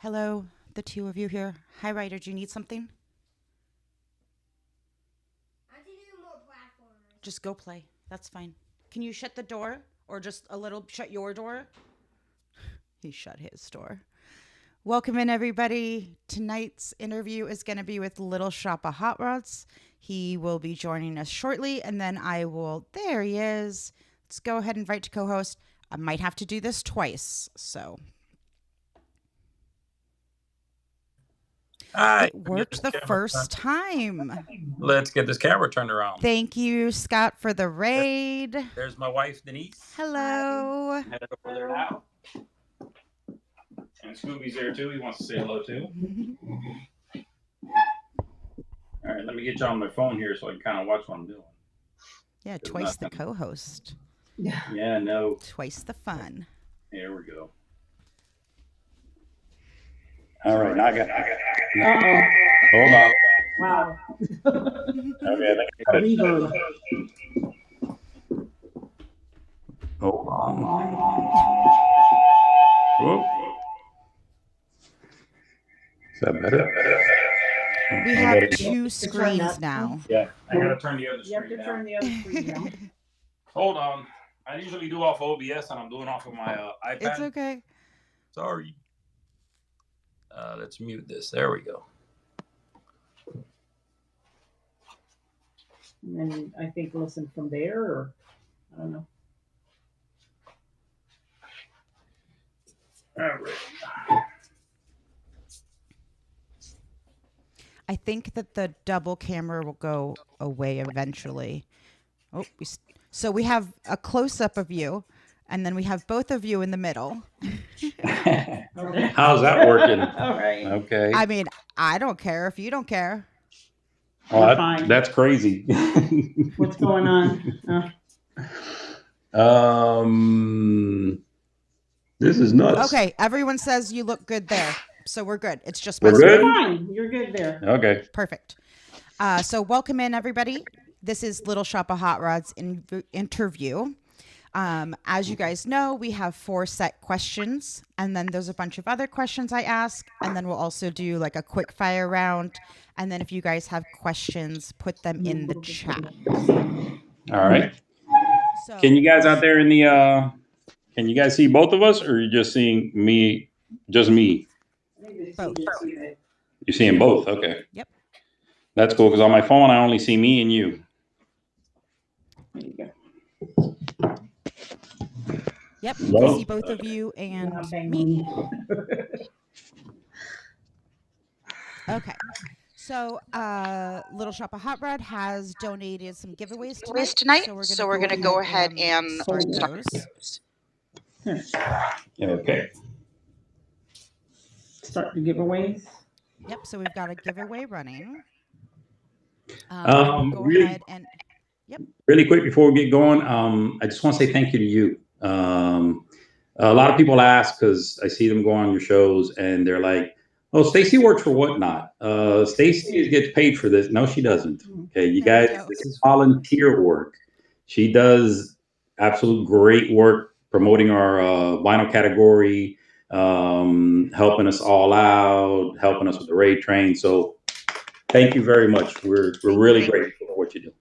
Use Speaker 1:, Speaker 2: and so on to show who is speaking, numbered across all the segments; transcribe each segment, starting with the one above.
Speaker 1: Hello, the two of you here. Hi, Ryder. Do you need something?
Speaker 2: I have to do more platformers.
Speaker 1: Just go play. That's fine. Can you shut the door or just a little shut your door? He shut his door. Welcome in, everybody. Tonight's interview is going to be with Littleshopofhotrods. He will be joining us shortly, and then I will. There he is. Let's go ahead and invite to co-host. I might have to do this twice, so. It worked the first time.
Speaker 3: Let's get this camera turned around.
Speaker 1: Thank you, Scott, for the raid.
Speaker 3: There's my wife, Denise.
Speaker 1: Hello.
Speaker 3: Head over there now. And Scooby's there too. He wants to say hello too. All right, let me get you on my phone here so I can kind of watch what I'm doing.
Speaker 1: Yeah, twice the co-host.
Speaker 3: Yeah, no.
Speaker 1: Twice the fun.
Speaker 3: Here we go. All right, now I got.
Speaker 4: Uh-oh.
Speaker 3: Hold on.
Speaker 4: Wow.
Speaker 3: Okay, I think I got it.
Speaker 4: Reverb.
Speaker 3: Hold on. Whoop. Is that better?
Speaker 1: We have two screens now.
Speaker 3: Yeah, I gotta turn the other
Speaker 4: You have
Speaker 3: screen
Speaker 4: to
Speaker 3: down.
Speaker 4: turn the other screen down.
Speaker 3: Hold on. I usually do off OBS and I'm doing off of my iPad.
Speaker 1: It's okay.
Speaker 3: Sorry. Let's mute this. There we go.
Speaker 4: And then I think listen from there, or I don't know.
Speaker 3: All right.
Speaker 1: I think that the double camera will go away eventually. Oh, so we have a close-up of you, and then we have both of you in the middle.
Speaker 3: How's that working?
Speaker 4: All right.
Speaker 3: Okay.
Speaker 1: I mean, I don't care if you don't care.
Speaker 3: Well,
Speaker 4: fine.
Speaker 3: that's crazy.
Speaker 4: What's going on?
Speaker 3: This is nuts.
Speaker 1: Okay, everyone says you look good there, so we're good. It's just
Speaker 3: We're
Speaker 1: my
Speaker 3: good?
Speaker 1: screen.
Speaker 4: Fine. You're good there.
Speaker 3: Okay.
Speaker 1: Perfect. So welcome in, everybody. This is Little Shop of Hot Rods interview. As you guys know, we have 4 set questions, and then there's a bunch of other questions I ask, and then we'll also do like a quick fire round. And then if you guys have questions, put them in the chat.
Speaker 3: All right.
Speaker 1: So,
Speaker 3: Can you guys out there in the can you guys see both of us, or are you just seeing me, just me?
Speaker 1: Both.
Speaker 3: You're seeing both. Okay.
Speaker 1: Yep.
Speaker 3: That's cool, because on my phone, I only see me and you.
Speaker 4: There you go.
Speaker 1: Yep, you can see both of you and me. Okay. So, Little Shop of Hot Rod has donated some giveaways tonight. So we're gonna go ahead and start those.
Speaker 3: Okay.
Speaker 4: Start the giveaways.
Speaker 1: Yep. So we've got a giveaway running. Go
Speaker 3: really-
Speaker 1: ahead and
Speaker 3: Really quick before we get going, I just want to say thank you to you. A lot of people ask, because I see them go on your shows and they're like, "Oh, Stacy works for Whatnot. Stacy gets paid for this." No, she doesn't. Okay, you
Speaker 1: There you
Speaker 3: guys,
Speaker 1: go.
Speaker 3: this is volunteer work. She does absolute great work promoting our vinyl category, helping us all out, helping us with the raid train. So thank you very much. We're really grateful for what you do.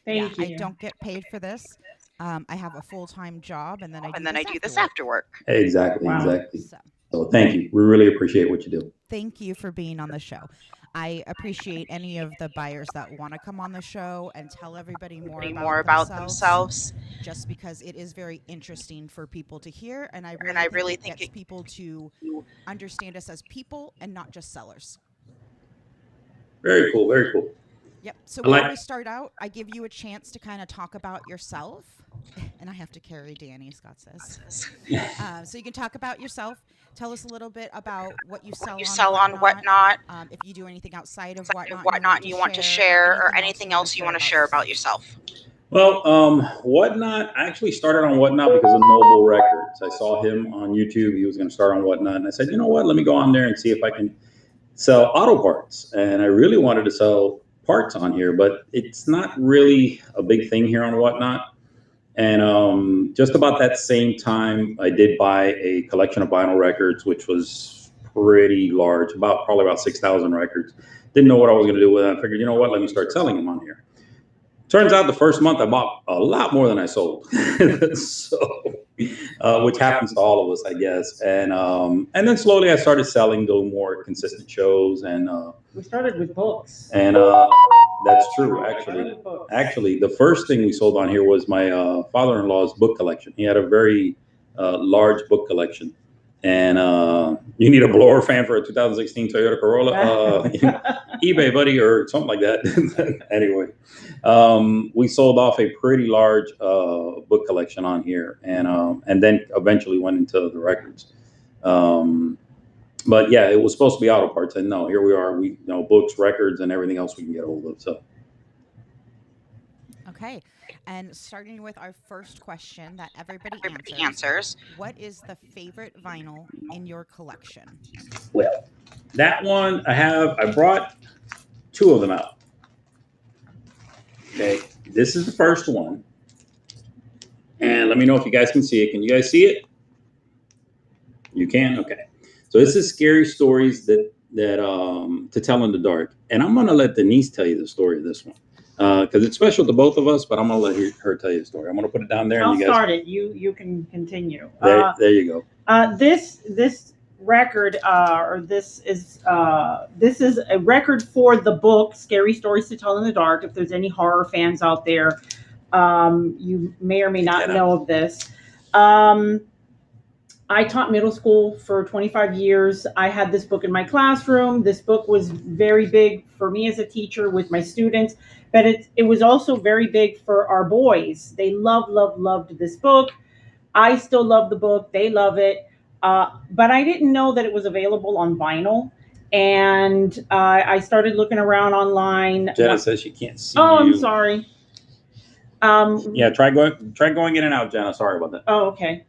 Speaker 4: Thank you.
Speaker 1: I don't get paid for this. I have a full-time job, and then I do this
Speaker 5: after work.
Speaker 3: Exactly,
Speaker 4: Wow.
Speaker 3: exactly.
Speaker 1: So
Speaker 3: So thank you. We really appreciate what you do.
Speaker 1: thank you for being on the show. I appreciate any of the buyers that want to come on the show and tell everybody more about themselves, just because it is very interesting for people to hear, and I really think it gets people to understand us as people and not just sellers.
Speaker 3: Very cool. Very cool.
Speaker 1: Yep. So
Speaker 3: I like-
Speaker 1: when we start out, I give you a chance to kind of talk about yourself, and I have to carry Danny, Scott says. So you can talk about yourself. Tell us a little bit about what you sell on Whatnot. If you do anything outside of Whatnot
Speaker 5: and you want to share, or anything else you want to share about yourself.
Speaker 3: Well, Whatnot, I actually started on Whatnot because of Noble Records. I saw him on YouTube. He was going to start on Whatnot. And I said, you know what, let me go on there and see if I can sell auto parts. And I really wanted to sell parts on here, but it's not really a big thing here on Whatnot. And just about that same time, I did buy a collection of vinyl records, which was pretty large, probably about 6,000 records. Didn't know what I was going to do with it. I figured, you know what, let me start selling them on here. Turns out the first month I bought a lot more than I sold, which happens to all of us, I guess. And then slowly I started selling, doing more consistent shows. And
Speaker 4: we started with books.
Speaker 3: And that's true, actually. Actually, the first thing we sold on here was my father-in-law's book collection. He had a very large book collection. And you need a blower fan for a 2016 Toyota Corolla, eBay, buddy, or something like that. Anyway, we sold off a pretty large book collection on here, and then eventually went into the records. But yeah, it was supposed to be auto parts, and no, here we are. We books, records, and everything else we can get hold of. So.
Speaker 1: Okay, and starting with our first question that everybody
Speaker 5: answers.
Speaker 1: What is the favorite vinyl in your collection?
Speaker 3: Well, that one I brought two of them out. Okay, this is the first one. And let me know if you guys can see it. Can you guys see it? You can? Okay. So this is Scary Stories that to Tell in the Dark. And I'm going to let Denise tell you the story of this one. Because it's special to both of us, but I'm going to let her tell you the story. I'm going to put it down there.
Speaker 4: I'll
Speaker 3: and you guys
Speaker 4: start it. You can continue.
Speaker 3: There you go.
Speaker 4: This record, this is a record for the book Scary Stories to Tell in the Dark. If there's any horror fans out there, you may or may not know of this. I taught middle school for 25 years. I had this book in my classroom. This book was very big for me as a teacher with my students, but it was also very big for our boys. They loved this book. I still love the book. They love it. But I didn't know that it was available on vinyl. And I started looking around online.
Speaker 3: Jenna says she can't see
Speaker 4: you.
Speaker 3: I'm
Speaker 4: sorry.
Speaker 3: Yeah, try going in and out, Jenna. Sorry about that.
Speaker 4: Oh, okay.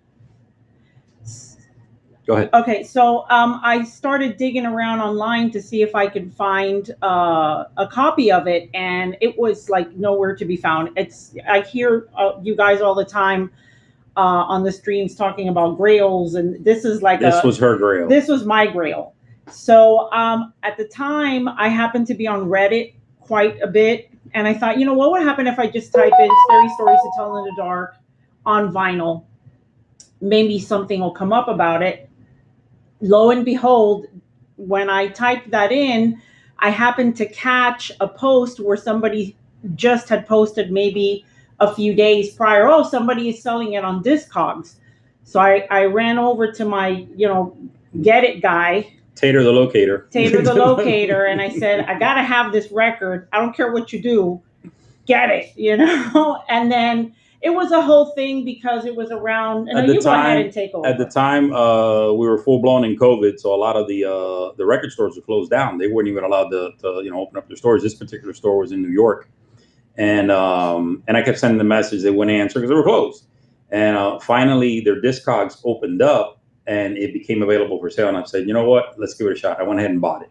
Speaker 3: Go ahead.
Speaker 4: Okay, so I started digging around online to see if I could find a copy of it, and it was like nowhere to be found. I hear you guys all the time on the streams talking about grails, and this is like
Speaker 3: this was her grail.
Speaker 4: This was my grail. So at the time, I happened to be on Reddit quite a bit, and I thought, what would happen if I just type in Scary Stories to Tell in the Dark on vinyl? Maybe something will come up about it. Lo and behold, when I typed that in, I happened to catch a post where somebody just had posted maybe a few days prior, oh, somebody is selling it on Discogs. So I ran over to my, Get It guy.
Speaker 3: Tater the Locator,
Speaker 4: and I said, I got to have this record. I don't care what you do. Get it, And then it was a whole thing because it was around. And go ahead and take over.
Speaker 3: At the time, we were full blown in COVID, so a lot of the record stores were closed down. They weren't even allowed to open up their stores. This particular store was in New York, and I kept sending the message. They wouldn't answer because they were closed. And finally, their Discogs opened up, and it became available for sale. And I said, you know what? Let's give it a shot. I went ahead and bought it.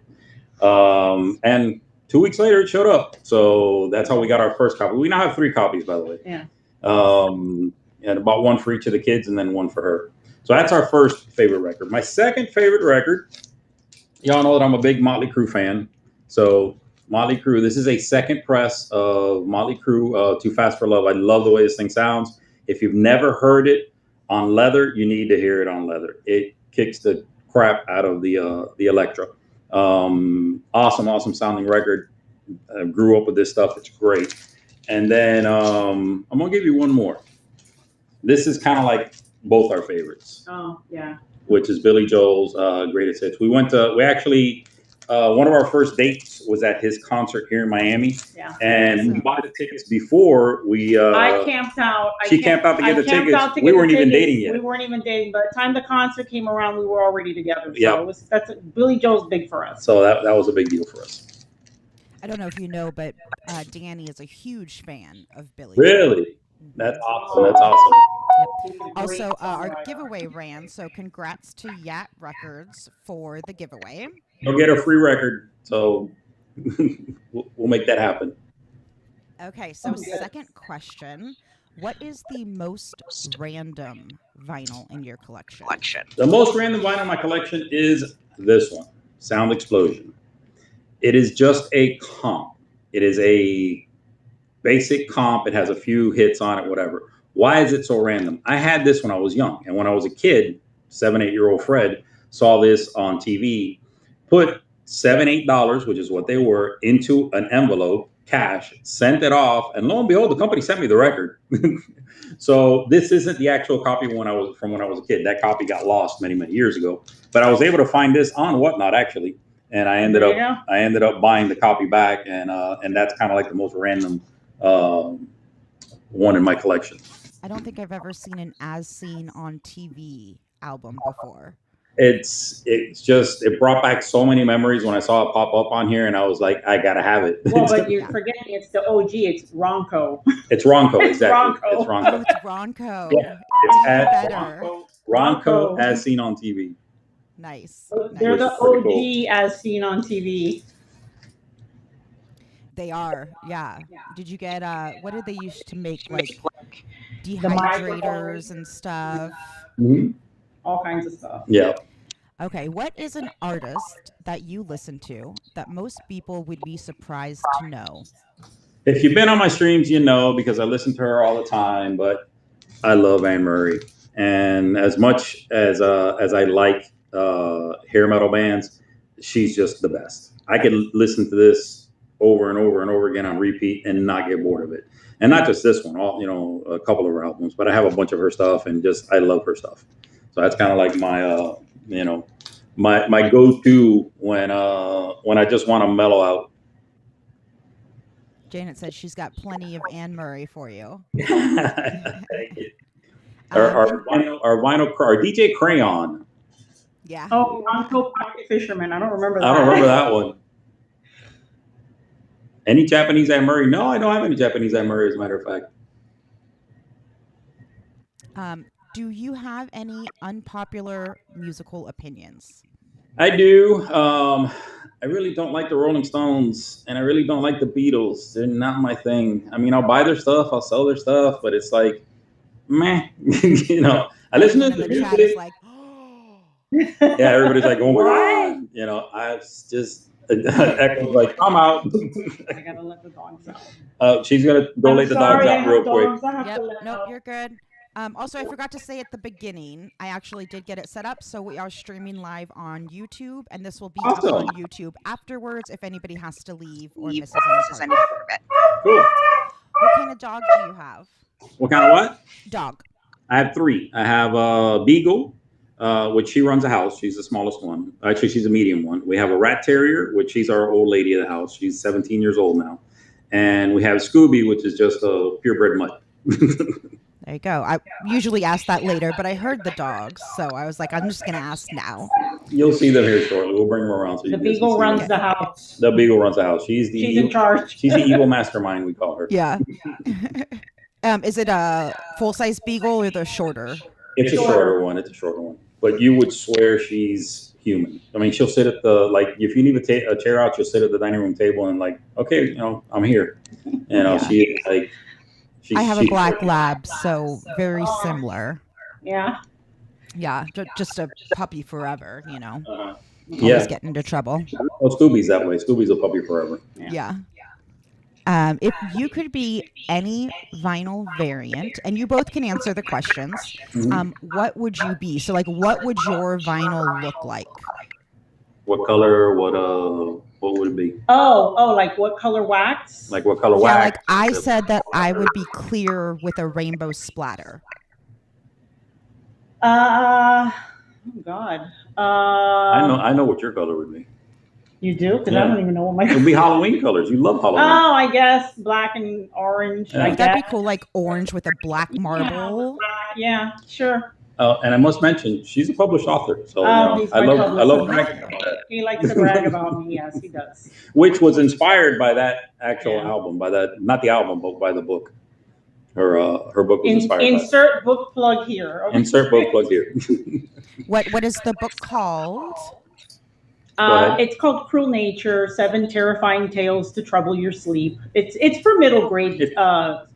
Speaker 3: And 2 weeks later, it showed up. So that's how we got our first copy. We now have 3 copies, by the way.
Speaker 4: Yeah.
Speaker 3: And about one for each of the kids and then one for her. So that's our first favorite record. My second favorite record, y'all know that I'm a big Motley Crue fan. So Motley Crue, this is a second press of Motley Crue, Too Fast for Love. I love the way this thing sounds. If you've never heard it on leather, you need to hear it on leather. It kicks the crap out of the Electra. Awesome sounding record. I grew up with this stuff. It's great. And then I'm going to give you one more. This is kind of like both our favorites.
Speaker 4: Oh, yeah.
Speaker 3: Which is Billy Joel's Greatest Hits. We actually, one of our first dates was at his concert here in Miami.
Speaker 4: Yeah.
Speaker 3: And we bought the tickets before we...
Speaker 4: I camped out.
Speaker 3: She camped out to get the tickets. We weren't even dating yet.
Speaker 4: We weren't even dating. By the time the concert came around, we were already together. So Billy Joel's big for us.
Speaker 3: So that was a big deal for us.
Speaker 1: I don't know if you know, but Danny is a huge fan of Billy.
Speaker 3: Really? That's awesome.
Speaker 1: Yep. Also, our giveaway ran, so congrats to Yat Records for the giveaway.
Speaker 3: You'll get a free record, so we'll make that happen.
Speaker 1: Okay, so second question. What is the most random vinyl in your collection?
Speaker 3: The most random vinyl in my collection is this one, Sound Explosion. It is just a comp. It is a basic comp. It has a few hits on it, whatever. Why is it so random? I had this when I was young. And when I was a kid, 7, 8-year-old Fred saw this on TV, put $7, $8, which is what they were, into an envelope, cash, sent it off. And lo and behold, the company sent me the record. So this isn't the actual copy when I was a kid. That copy got lost many, many years ago. But I was able to find this on Whatnot, actually. And I ended up buying the copy back. And that's kind of like the most random one in my collection.
Speaker 1: I don't think I've ever seen an As Seen on TV album before.
Speaker 3: It's just, it brought back so many memories when I saw it pop up on here, and I was like, I gotta have it.
Speaker 4: Well, but you're forgetting it's the OG. It's Ronco.
Speaker 3: It's Ronco, exactly.
Speaker 4: It's Ronco.
Speaker 1: Oh, it's Ronco.
Speaker 3: Yeah, it's Ronco As Seen on TV.
Speaker 1: Nice.
Speaker 4: They're the OG cool. As Seen on TV.
Speaker 1: They are, yeah. Did you get what did they used to make, like dehydrators and stuff?
Speaker 3: Mm-hmm.
Speaker 4: All kinds of stuff.
Speaker 3: Yeah.
Speaker 1: Okay, what is an artist that you listen to that most people would be surprised to know?
Speaker 3: If you've been on my streams, you know, because I listen to her all the time, but I love Anne Murray. And as much as I like hair metal bands, she's just the best. I could listen to this over and over and over again on repeat and not get bored of it. And not just this one, a couple of her albums, but I have a bunch of her stuff, and just I love her stuff. So that's kind of like my my go-to when I just want to mellow out.
Speaker 1: Janet said she's got plenty of Anne Murray for you.
Speaker 3: Thank you. Our DJ Crayon.
Speaker 1: Yeah.
Speaker 4: Oh, Ronco Pocket Fisherman. I don't remember that.
Speaker 3: I don't remember that one. Any Japanese Anne Murray? No, I don't have any Japanese Anne Murray, as a matter of fact.
Speaker 1: Do you have any unpopular musical opinions?
Speaker 3: I do. I really don't like the Rolling Stones, and I really don't like the Beatles. They're not my thing. I mean, I'll buy their stuff, I'll sell their stuff, but it's like, meh. I listen to the music. Is like, yeah, everybody's like, oh my God. I just Echo's like, I'm out.
Speaker 4: I gotta let the dogs out.
Speaker 3: She's gonna go let the dogs out real quick.
Speaker 1: Yep. Nope, you're good. Also, I forgot to say at the beginning, I actually did get it set up, so we are streaming live on YouTube, and this will be up on YouTube afterwards if anybody has to leave or misses any part of it.
Speaker 3: Cool.
Speaker 1: What kind of dog do you have?
Speaker 3: What kind of what?
Speaker 1: Dog.
Speaker 3: I have 3. I have a Beagle, which she runs a house. She's the smallest one. Actually, she's a medium one. We have a Rat Terrier, which she's our old lady of the house. She's 17 years old now. And we have Scooby, which is just a purebred mutt.
Speaker 1: There you go. I usually ask that later, but I heard the dogs, so I was like, I'm just going to ask now.
Speaker 3: You'll see them here shortly. We'll bring them around. So
Speaker 4: the Beagle runs the house.
Speaker 3: The Beagle runs the house. She's
Speaker 4: in charge.
Speaker 3: She's the evil mastermind, we call her.
Speaker 1: Yeah. Is it a full-size Beagle or the shorter?
Speaker 3: It's a shorter one. It's a shorter one. But you would swear she's human. I mean, she'll sit at if you need a chair out, she'll sit at the dining room table and like, okay, I'm here. She is like,
Speaker 1: I have a black lab, so very similar.
Speaker 4: Yeah.
Speaker 1: Yeah, just a puppy forever,
Speaker 3: Yeah.
Speaker 1: Always getting into trouble.
Speaker 3: Well, Scooby's that way. Scooby's a puppy forever.
Speaker 1: Yeah. If you could be any vinyl variant, and you both can answer the questions, what would you be? So, like, what would your vinyl look like?
Speaker 3: What color? What would it be?
Speaker 4: Oh, like what color wax?
Speaker 3: Like what color wax?
Speaker 1: Yeah, like I said that I would be clear with a rainbow splatter.
Speaker 4: Oh God.
Speaker 3: I know what your color would be.
Speaker 4: You do? Because I don't even know what my.
Speaker 3: It would be Halloween colors. You love Halloween.
Speaker 4: Oh, I guess black and orange.
Speaker 3: Yeah.
Speaker 1: That'd be cool, like orange with a black marble.
Speaker 4: Yeah, sure.
Speaker 3: And I must mention, she's a published author, so I love bragging about that.
Speaker 4: He likes to brag about me. Yes, he does.
Speaker 3: Which was inspired by that actual album, not the album, but by the book. Her book was inspired.
Speaker 4: Insert book plug here.
Speaker 3: Okay. Insert book plug here.
Speaker 1: What is the book called?
Speaker 3: Go ahead.
Speaker 4: It's called Cruel Nature: 7 Terrifying Tales to Trouble Your Sleep. It's for middle grade,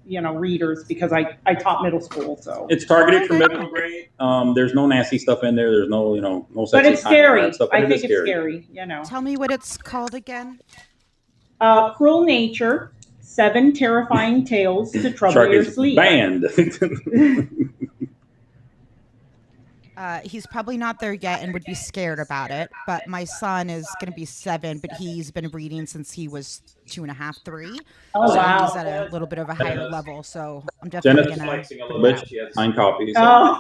Speaker 4: readers because I taught middle school, so.
Speaker 3: It's targeted for
Speaker 1: Okay.
Speaker 3: middle grade. There's no nasty stuff in there. There's no, no
Speaker 4: But
Speaker 3: sexy
Speaker 4: it's
Speaker 3: time and all
Speaker 4: scary.
Speaker 3: that stuff.
Speaker 4: I
Speaker 3: But it
Speaker 4: think
Speaker 3: is
Speaker 4: it's scary.
Speaker 1: Tell me what it's called again.
Speaker 4: Cruel Nature: 7 Terrifying Tales to Trouble
Speaker 3: Shark
Speaker 4: Your
Speaker 3: is
Speaker 4: Sleep.
Speaker 3: banned.
Speaker 1: He's probably not there yet and would be scared about it. But my son is going to be 7, but he's been reading since he was 2.5, 3.
Speaker 4: Oh,
Speaker 1: So
Speaker 4: wow.
Speaker 1: he's at a little bit of a higher level. So I'm
Speaker 3: Jenna's
Speaker 1: definitely going
Speaker 3: flexing a
Speaker 1: to.
Speaker 3: little bit. She has 9 copies. So.
Speaker 4: Oh,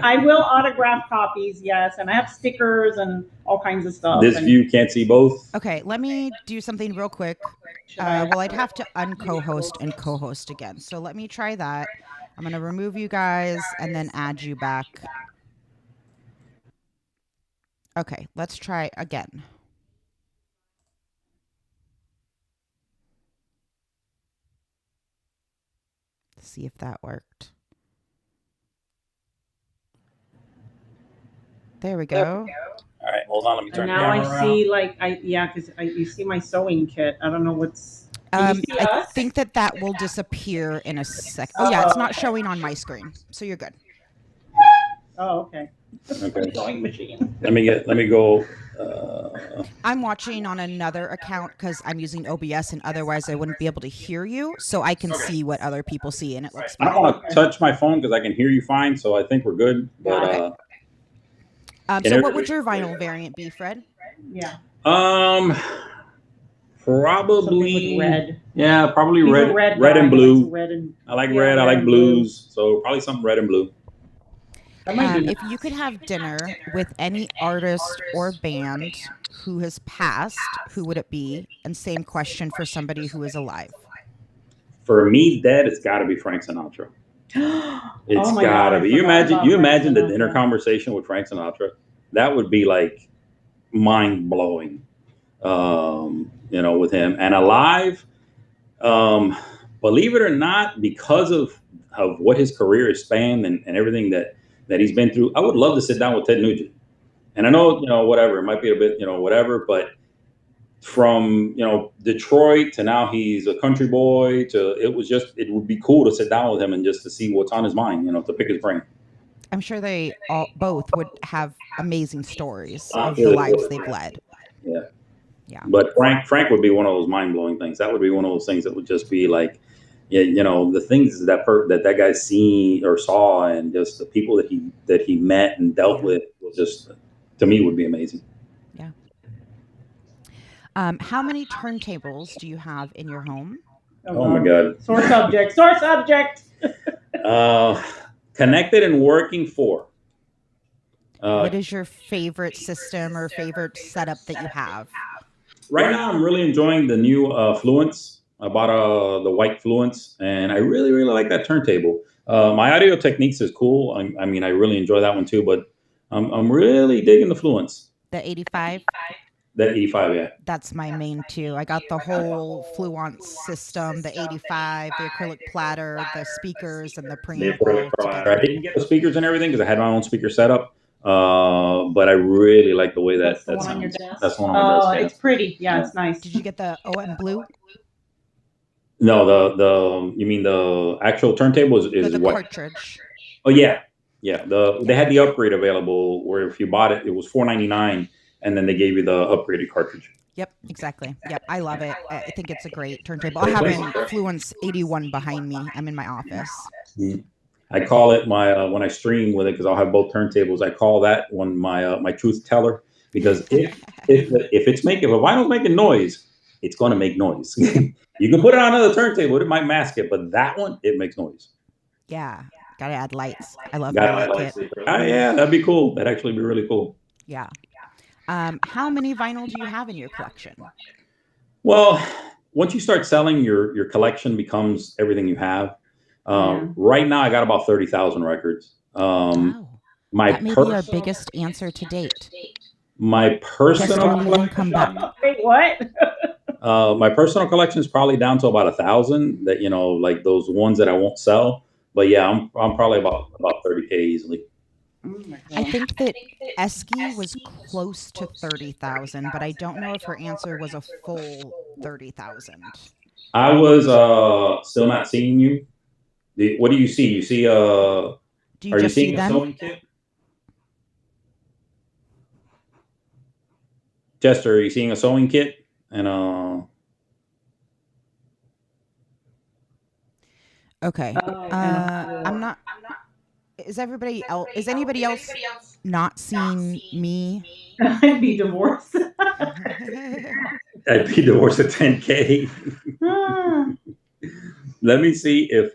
Speaker 4: I will autograph copies, yes, and I have stickers and all kinds of stuff.
Speaker 3: This
Speaker 4: and
Speaker 3: view can't see both.
Speaker 1: Okay, let me do something real quick. Well, I'd have to unco-host and co-host again. So let me try that. I'm going to remove you guys and then add you back. Okay, let's try again. See if that worked. There we go.
Speaker 3: All right, hold on. Let me turn
Speaker 4: And
Speaker 3: the
Speaker 4: now
Speaker 3: camera
Speaker 4: I
Speaker 3: around.
Speaker 4: see, because you see my sewing kit. I don't know what's. Can you see
Speaker 1: I
Speaker 4: us?
Speaker 1: think that will disappear in a sec. Oh yeah, it's not showing on my screen, so you're good.
Speaker 4: Oh, okay.
Speaker 3: Okay.
Speaker 4: Sewing machine.
Speaker 3: Let me go.
Speaker 1: I'm watching on another account because I'm using OBS, and otherwise I wouldn't be able to hear you, so I can see what other people see, and it looks
Speaker 3: I don't
Speaker 1: fine.
Speaker 3: want to touch my phone because I can hear you fine, so I think we're good. But
Speaker 1: Okay. So what would your vinyl variant be, Fred?
Speaker 4: Yeah.
Speaker 3: Probably
Speaker 4: Something with red.
Speaker 3: Yeah, probably
Speaker 4: He's a
Speaker 3: red
Speaker 4: guy.
Speaker 3: and
Speaker 4: He
Speaker 3: blue.
Speaker 4: likes red and,
Speaker 3: I like
Speaker 4: yeah,
Speaker 3: red. I
Speaker 4: red
Speaker 3: like
Speaker 4: and blue.
Speaker 3: blues. So probably something red and blue.
Speaker 4: That might be
Speaker 1: If you could have dinner with any artist or band who has passed, who would it be? And same question for somebody who is alive.
Speaker 3: For me, dead, it's got to be Frank Sinatra. It's
Speaker 4: Oh my
Speaker 3: got
Speaker 4: God,
Speaker 3: to
Speaker 4: I
Speaker 3: be. You
Speaker 4: forgot
Speaker 3: imagine?
Speaker 4: about
Speaker 3: You
Speaker 4: Frank
Speaker 3: imagine the
Speaker 4: Sinatra.
Speaker 3: dinner conversation with Frank Sinatra? That would be like mind blowing. With him and alive. Believe it or not, because of what his career has spanned and everything that he's been through, I would love to sit down with Ted Nugent. And I know, whatever, it might be a bit, whatever, but from, Detroit to now he's a country boy it would be cool to sit down with him and just to see what's on his mind, to pick his brain.
Speaker 1: I'm sure they both would have amazing stories of the lives they've led.
Speaker 3: Yeah.
Speaker 1: Yeah.
Speaker 3: But Frank would be one of those mind-blowing things. That would be one of those things that would just be like, the things that guy seen or saw, and just the people that he met and dealt with, was just, to me, would be amazing.
Speaker 1: Yeah. How many turntables do you have in your home?
Speaker 3: Oh my God.
Speaker 4: Sore subject. Sore subject.
Speaker 3: Connected and working 4.
Speaker 1: What is your favorite system or favorite setup that you have?
Speaker 3: Right now, I'm really enjoying the new Fluence. I bought the white Fluence, and I really, really like that turntable. My Audio Techniques is cool. I mean, I really enjoy that one too, but I'm really digging the Fluence.
Speaker 1: The 85?
Speaker 3: The 85, yeah.
Speaker 1: That's my main too. I got the whole Fluence system, the 85, the acrylic platter, the speakers, and the preamp all together.
Speaker 3: I didn't get the speakers and everything because I had my own speaker setup. But I really like the way that
Speaker 4: That's the one
Speaker 3: sounds.
Speaker 4: on your desk?
Speaker 3: That's the one on my desk. Yeah.
Speaker 4: It's pretty. Yeah, it's nice.
Speaker 1: Did you get the OM Blue?
Speaker 3: No, the you mean the actual turntable is
Speaker 1: the
Speaker 3: what?
Speaker 1: Cartridge.
Speaker 3: Oh yeah. They had the upgrade available where if you bought it, it was $4.99, and then they gave you the upgraded cartridge.
Speaker 1: Yep, exactly. Yep, I love it. I think it's a great turntable. I have an Fluence 81 behind me. I'm in my office.
Speaker 3: I call it my when I stream with it, because I'll have both turntables. I call that one my truth teller, because if a vinyl's making noise, it's going to make noise. You can put it on another turntable, it might mask it, but that one, it makes noise.
Speaker 1: Yeah, gotta add lights. I love my light kit.
Speaker 3: Oh yeah, that'd be cool. That'd actually be really cool.
Speaker 1: Yeah. How many vinyl do you have in your collection?
Speaker 3: Well, once you start selling, your collection becomes everything you have. Right now, I got about 30,000 records.
Speaker 1: Wow. That may be our biggest answer to date.
Speaker 3: My personal
Speaker 1: collection.
Speaker 4: Wait, what?
Speaker 3: My personal collection is probably down to about 1,000. That like those ones that I won't sell. But yeah, I'm probably about 30K easily.
Speaker 1: I think that Esky was close to 30,000, but I don't know if her answer was a full 30,000.
Speaker 3: I was still not seeing you. What do you see? You see
Speaker 1: Do you
Speaker 3: are you
Speaker 1: just see
Speaker 3: seeing a
Speaker 1: them?
Speaker 3: sewing kit? Jester, are you seeing a sewing kit? And
Speaker 1: Okay. I'm not. Is everybody else? Is anybody else not seeing me?
Speaker 4: I'd be divorced.
Speaker 3: I'd be divorced at 10K. Let me see if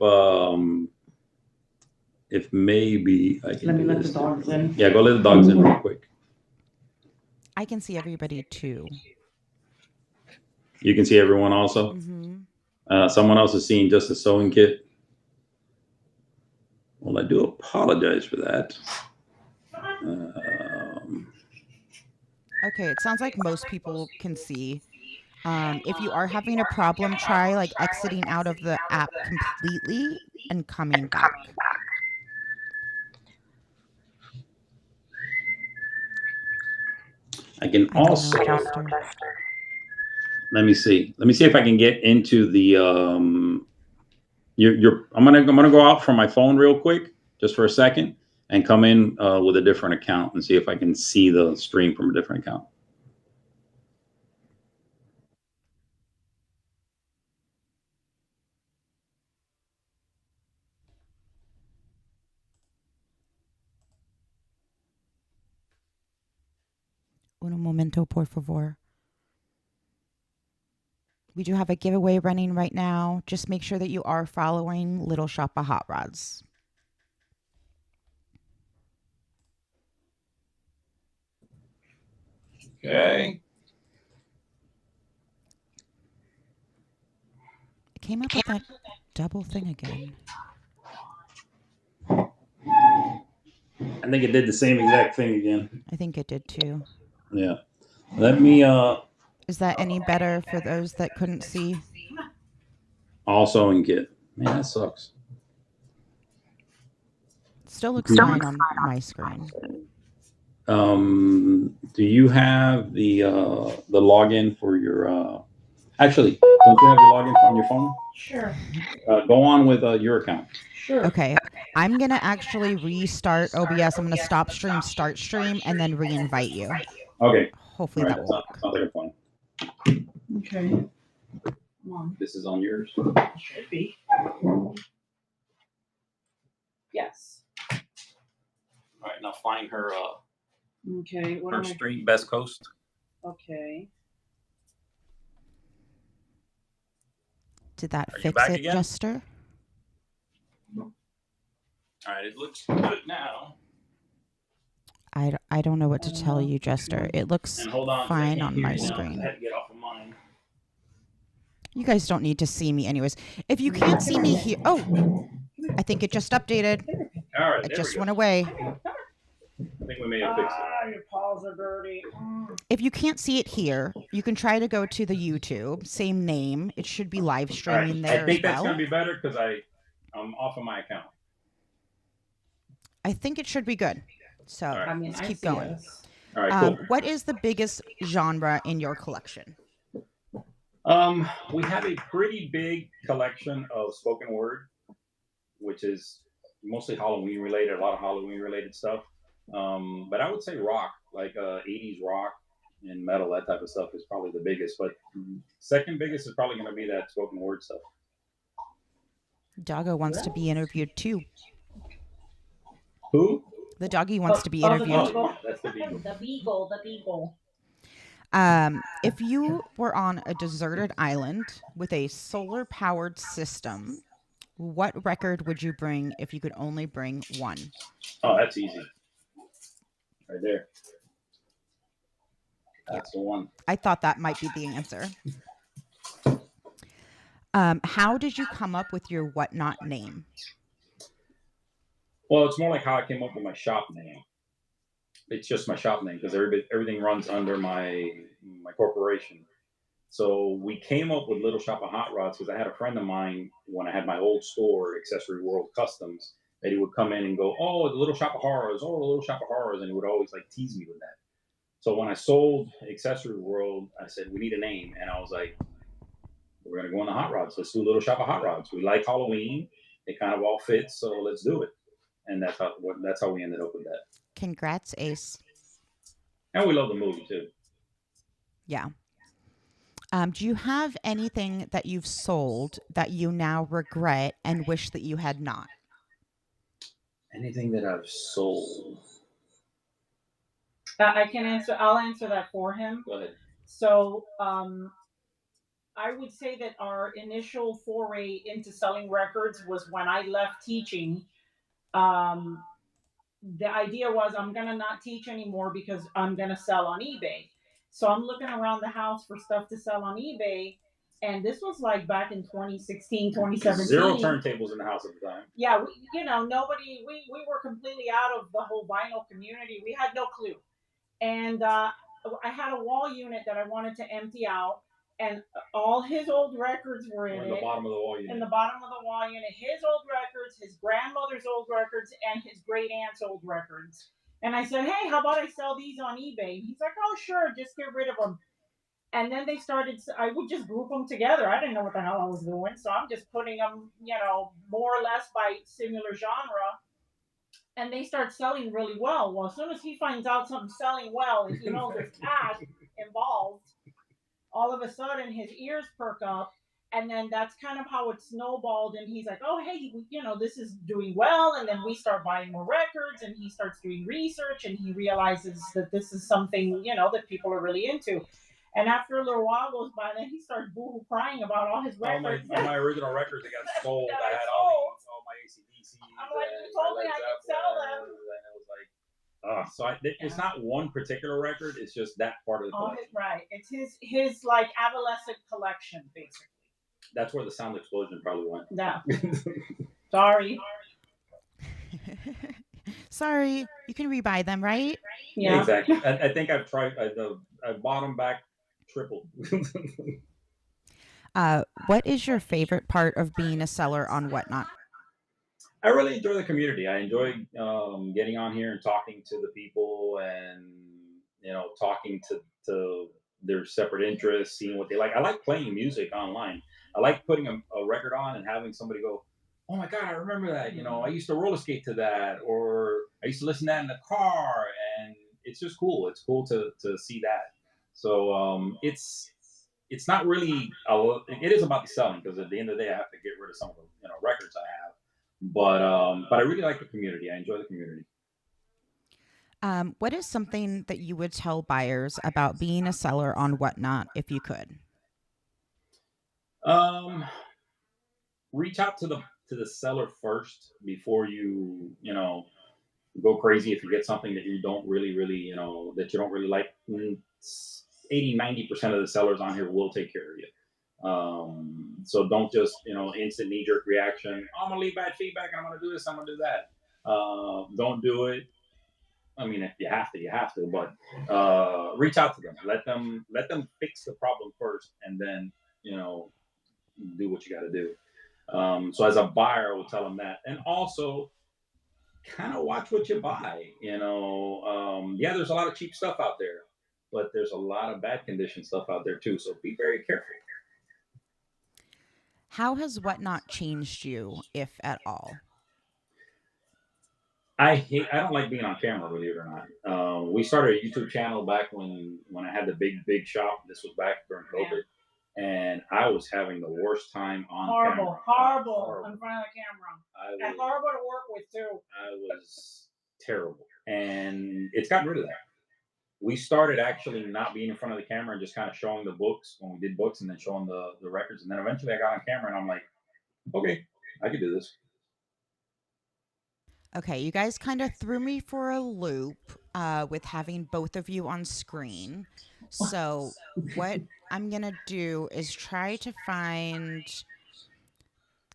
Speaker 3: maybe I can.
Speaker 4: Let me
Speaker 3: do
Speaker 4: let
Speaker 3: this
Speaker 4: the dogs in.
Speaker 3: Yeah, go let the dogs in real quick.
Speaker 1: I can see everybody too.
Speaker 3: You can see everyone also.
Speaker 1: Mm-hmm.
Speaker 3: Someone else is seeing just a sewing kit. Well, I do apologize for that.
Speaker 1: Okay, it sounds like most people can see. If you are having a problem, try like exiting out of the app completely and coming back.
Speaker 3: I can
Speaker 1: I don't
Speaker 3: also.
Speaker 1: know, Jester.
Speaker 3: Let me see. Let me see if I can get into the. I'm gonna go out from my phone real quick, just for a second, and come in with a different account and see if I can see the stream from a different account.
Speaker 1: Un momento, por favor. We do have a giveaway running right now. Just make sure that you are following Little Shop of Hot Rods.
Speaker 3: Okay.
Speaker 1: It came up with that double thing again.
Speaker 3: I think it did the same exact thing again.
Speaker 1: I think it did too.
Speaker 3: Yeah. Let me.
Speaker 1: Is that any better for those that couldn't see?
Speaker 3: Also in Git. Man, that sucks.
Speaker 1: Still looks fine on my screen.
Speaker 3: Do you have the login for your? Actually, don't you have your login on your phone?
Speaker 4: Sure.
Speaker 3: Go on with your account.
Speaker 4: Sure.
Speaker 1: Okay, I'm gonna actually restart OBS. I'm gonna stop stream, start stream, and then re-invite you.
Speaker 3: Okay.
Speaker 1: Hopefully
Speaker 3: All right,
Speaker 1: that will work.
Speaker 3: sounds like a plan.
Speaker 4: Okay. Come on.
Speaker 3: This is on yours.
Speaker 4: Should be. Yes.
Speaker 3: All right, now find her.
Speaker 4: Okay. What
Speaker 3: Her
Speaker 4: am I?
Speaker 3: stream, Best Coast.
Speaker 4: Okay.
Speaker 1: Did that
Speaker 3: Are you
Speaker 1: fix
Speaker 3: back
Speaker 1: it,
Speaker 3: again?
Speaker 1: Jester?
Speaker 3: All right, it looks good now.
Speaker 1: I don't know what to tell you, Jester. It looks
Speaker 3: And hold on,
Speaker 1: fine on my
Speaker 3: I
Speaker 1: screen.
Speaker 3: had to get off of mine.
Speaker 1: You guys don't need to see me anyways. If you can't see me here... Oh! I think it just updated.
Speaker 3: All right,
Speaker 1: It
Speaker 3: there
Speaker 1: just
Speaker 3: we go.
Speaker 1: went away.
Speaker 3: I think we may have fixed it.
Speaker 4: Your paws are dirty.
Speaker 1: If you can't see it here, you can try to go to the YouTube. Same name. It should be live
Speaker 3: All right,
Speaker 1: streaming there
Speaker 3: I think
Speaker 1: as
Speaker 3: that's
Speaker 1: well.
Speaker 3: going to be better because I'm off of my account.
Speaker 1: I think it should be good. So
Speaker 3: right.
Speaker 1: let's keep going.
Speaker 4: Us.
Speaker 3: All right, cool.
Speaker 1: What is the biggest genre in your collection?
Speaker 3: We have a pretty big collection of spoken word, which is mostly Halloween related, a lot of Halloween related stuff. But I would say rock, like 80s rock and metal, that type of stuff is probably the biggest. But second biggest is probably going to be that spoken word stuff.
Speaker 1: Doggo wants to be interviewed too.
Speaker 3: Who?
Speaker 1: The doggy wants to be interviewed.
Speaker 3: That's the beagle.
Speaker 4: The beagle. The beagle.
Speaker 1: If you were on a deserted island with a solar-powered system, what record would you bring if you could only bring one?
Speaker 3: Oh, that's easy. Right there. That's the one.
Speaker 1: I thought that might be the answer. How did you come up with your Whatnot name?
Speaker 3: Well, it's more like how I came up with my shop name. It's just my shop name because everything runs under my corporation. So we came up with Little Shop of Hot Rods because I had a friend of mine when I had my old store, Accessory World Customs. that he would come in and go, "Oh, the Little Shop of Horrors, oh, the Little Shop of Horrors," and he would always like tease me with that. So when I sold Accessory World, I said we need a name, and I was like, we're gonna go in the hot rods. Let's do Little Shop of Hot Rods. We like Halloween. It kind of all fits, so let's do it. And that's how we ended up with that.
Speaker 1: Congrats, Ace.
Speaker 3: And we love the movie too.
Speaker 1: Yeah. Do you have anything that you've sold that you now regret and wish that you had not?
Speaker 3: Anything that I've sold.
Speaker 4: I can answer. I'll answer that for him.
Speaker 3: Go ahead.
Speaker 4: So I would say that our initial foray into selling records was when I left teaching. Um, the idea was I'm going to not teach anymore because I'm going to sell on eBay. So I'm looking around the house for stuff to sell on eBay. And this was like back in 2016, 2017.
Speaker 3: Zero turntables in the house at the time.
Speaker 4: Yeah, nobody, we were completely out of the whole vinyl community. We had no clue. And I had a wall unit that I wanted to empty out. And all his old records were in
Speaker 3: the bottom of the wall unit.
Speaker 4: In the bottom of the wall unit, his old records, his grandmother's old records, and his great aunt's old records. And I said, "Hey, how about I sell these on eBay?" He's like, "Oh, sure, just get rid of them." And then they started. I would just group them together. I didn't know what the hell I was doing, so I'm just putting them, more or less by similar genre. And they start selling really well. Well, as soon as he finds out something's selling well, and he knows there's cash involved, all of a sudden his ears perk up, and then that's kind of how it snowballed. And he's like, "Oh, hey, this is doing well." And then we start buying more records, and he starts doing research, and he realizes that this is something, that people are really into. And after a little while goes by, then he starts boohoo crying about all his records.
Speaker 3: All my original records that got sold. I had all my AC/DC.
Speaker 4: I'm like, "You told me I could sell them."
Speaker 3: And it was like, it's not one particular record. It's just that part of the collection.
Speaker 4: Right. It's his like adolescent collection, basically.
Speaker 3: That's where the sound explosion probably went.
Speaker 4: Yeah. Sorry.
Speaker 1: Sorry. You can rebuy them, right?
Speaker 3: Yeah. Exactly. I think I've tried. I bought them back triple.
Speaker 1: What is your favorite part of being a seller on Whatnot?
Speaker 3: I really enjoy the community. I enjoy getting on here and talking to the people, and talking to their separate interests, seeing what they like. I like playing music online. I like putting a record on and having somebody go, "Oh my God, I remember that. I used to roller skate to that, or I used to listen to that in the car," and it's just cool. It's cool to see that. So it's not really it is about the selling, because at the end of the day I have to get rid of some of the records I have. But I really like the community. I enjoy the community.
Speaker 1: What is something that you would tell buyers about being a seller on Whatnot if you could?
Speaker 3: Reach out to the seller first before you go crazy if you get something that you don't really that you don't really like. 80-90% of the sellers on here will take care of you. So don't just, instant knee-jerk reaction. "I'm going to leave bad feedback, and I'm going to do this, I'm going to do that." Don't do it. I mean, if you have to, you have to, but reach out to them. Let them fix the problem first, and then, do what you got to do. So as a buyer, I will tell them that. And also, kind of watch what you buy. There's a lot of cheap stuff out there, but there's a lot of bad condition stuff out there too. So be very careful.
Speaker 1: How has Whatnot changed you, if at all?
Speaker 3: I don't like being on camera, believe it or not. We started a YouTube channel back when I had the big shop. This was back during COVID, and I was having the worst time on camera.
Speaker 4: Horrible in front of the camera. And horrible to work with too.
Speaker 3: I was terrible, and it's gotten rid of that. We started actually not being in front of the camera and just kind of showing the books when we did books, and then showing the records. And then eventually I got on camera and I'm like, okay, I can do this.
Speaker 1: Okay, you guys kind of threw me for a loop with having both of you on screen. So what I'm going to do is try to find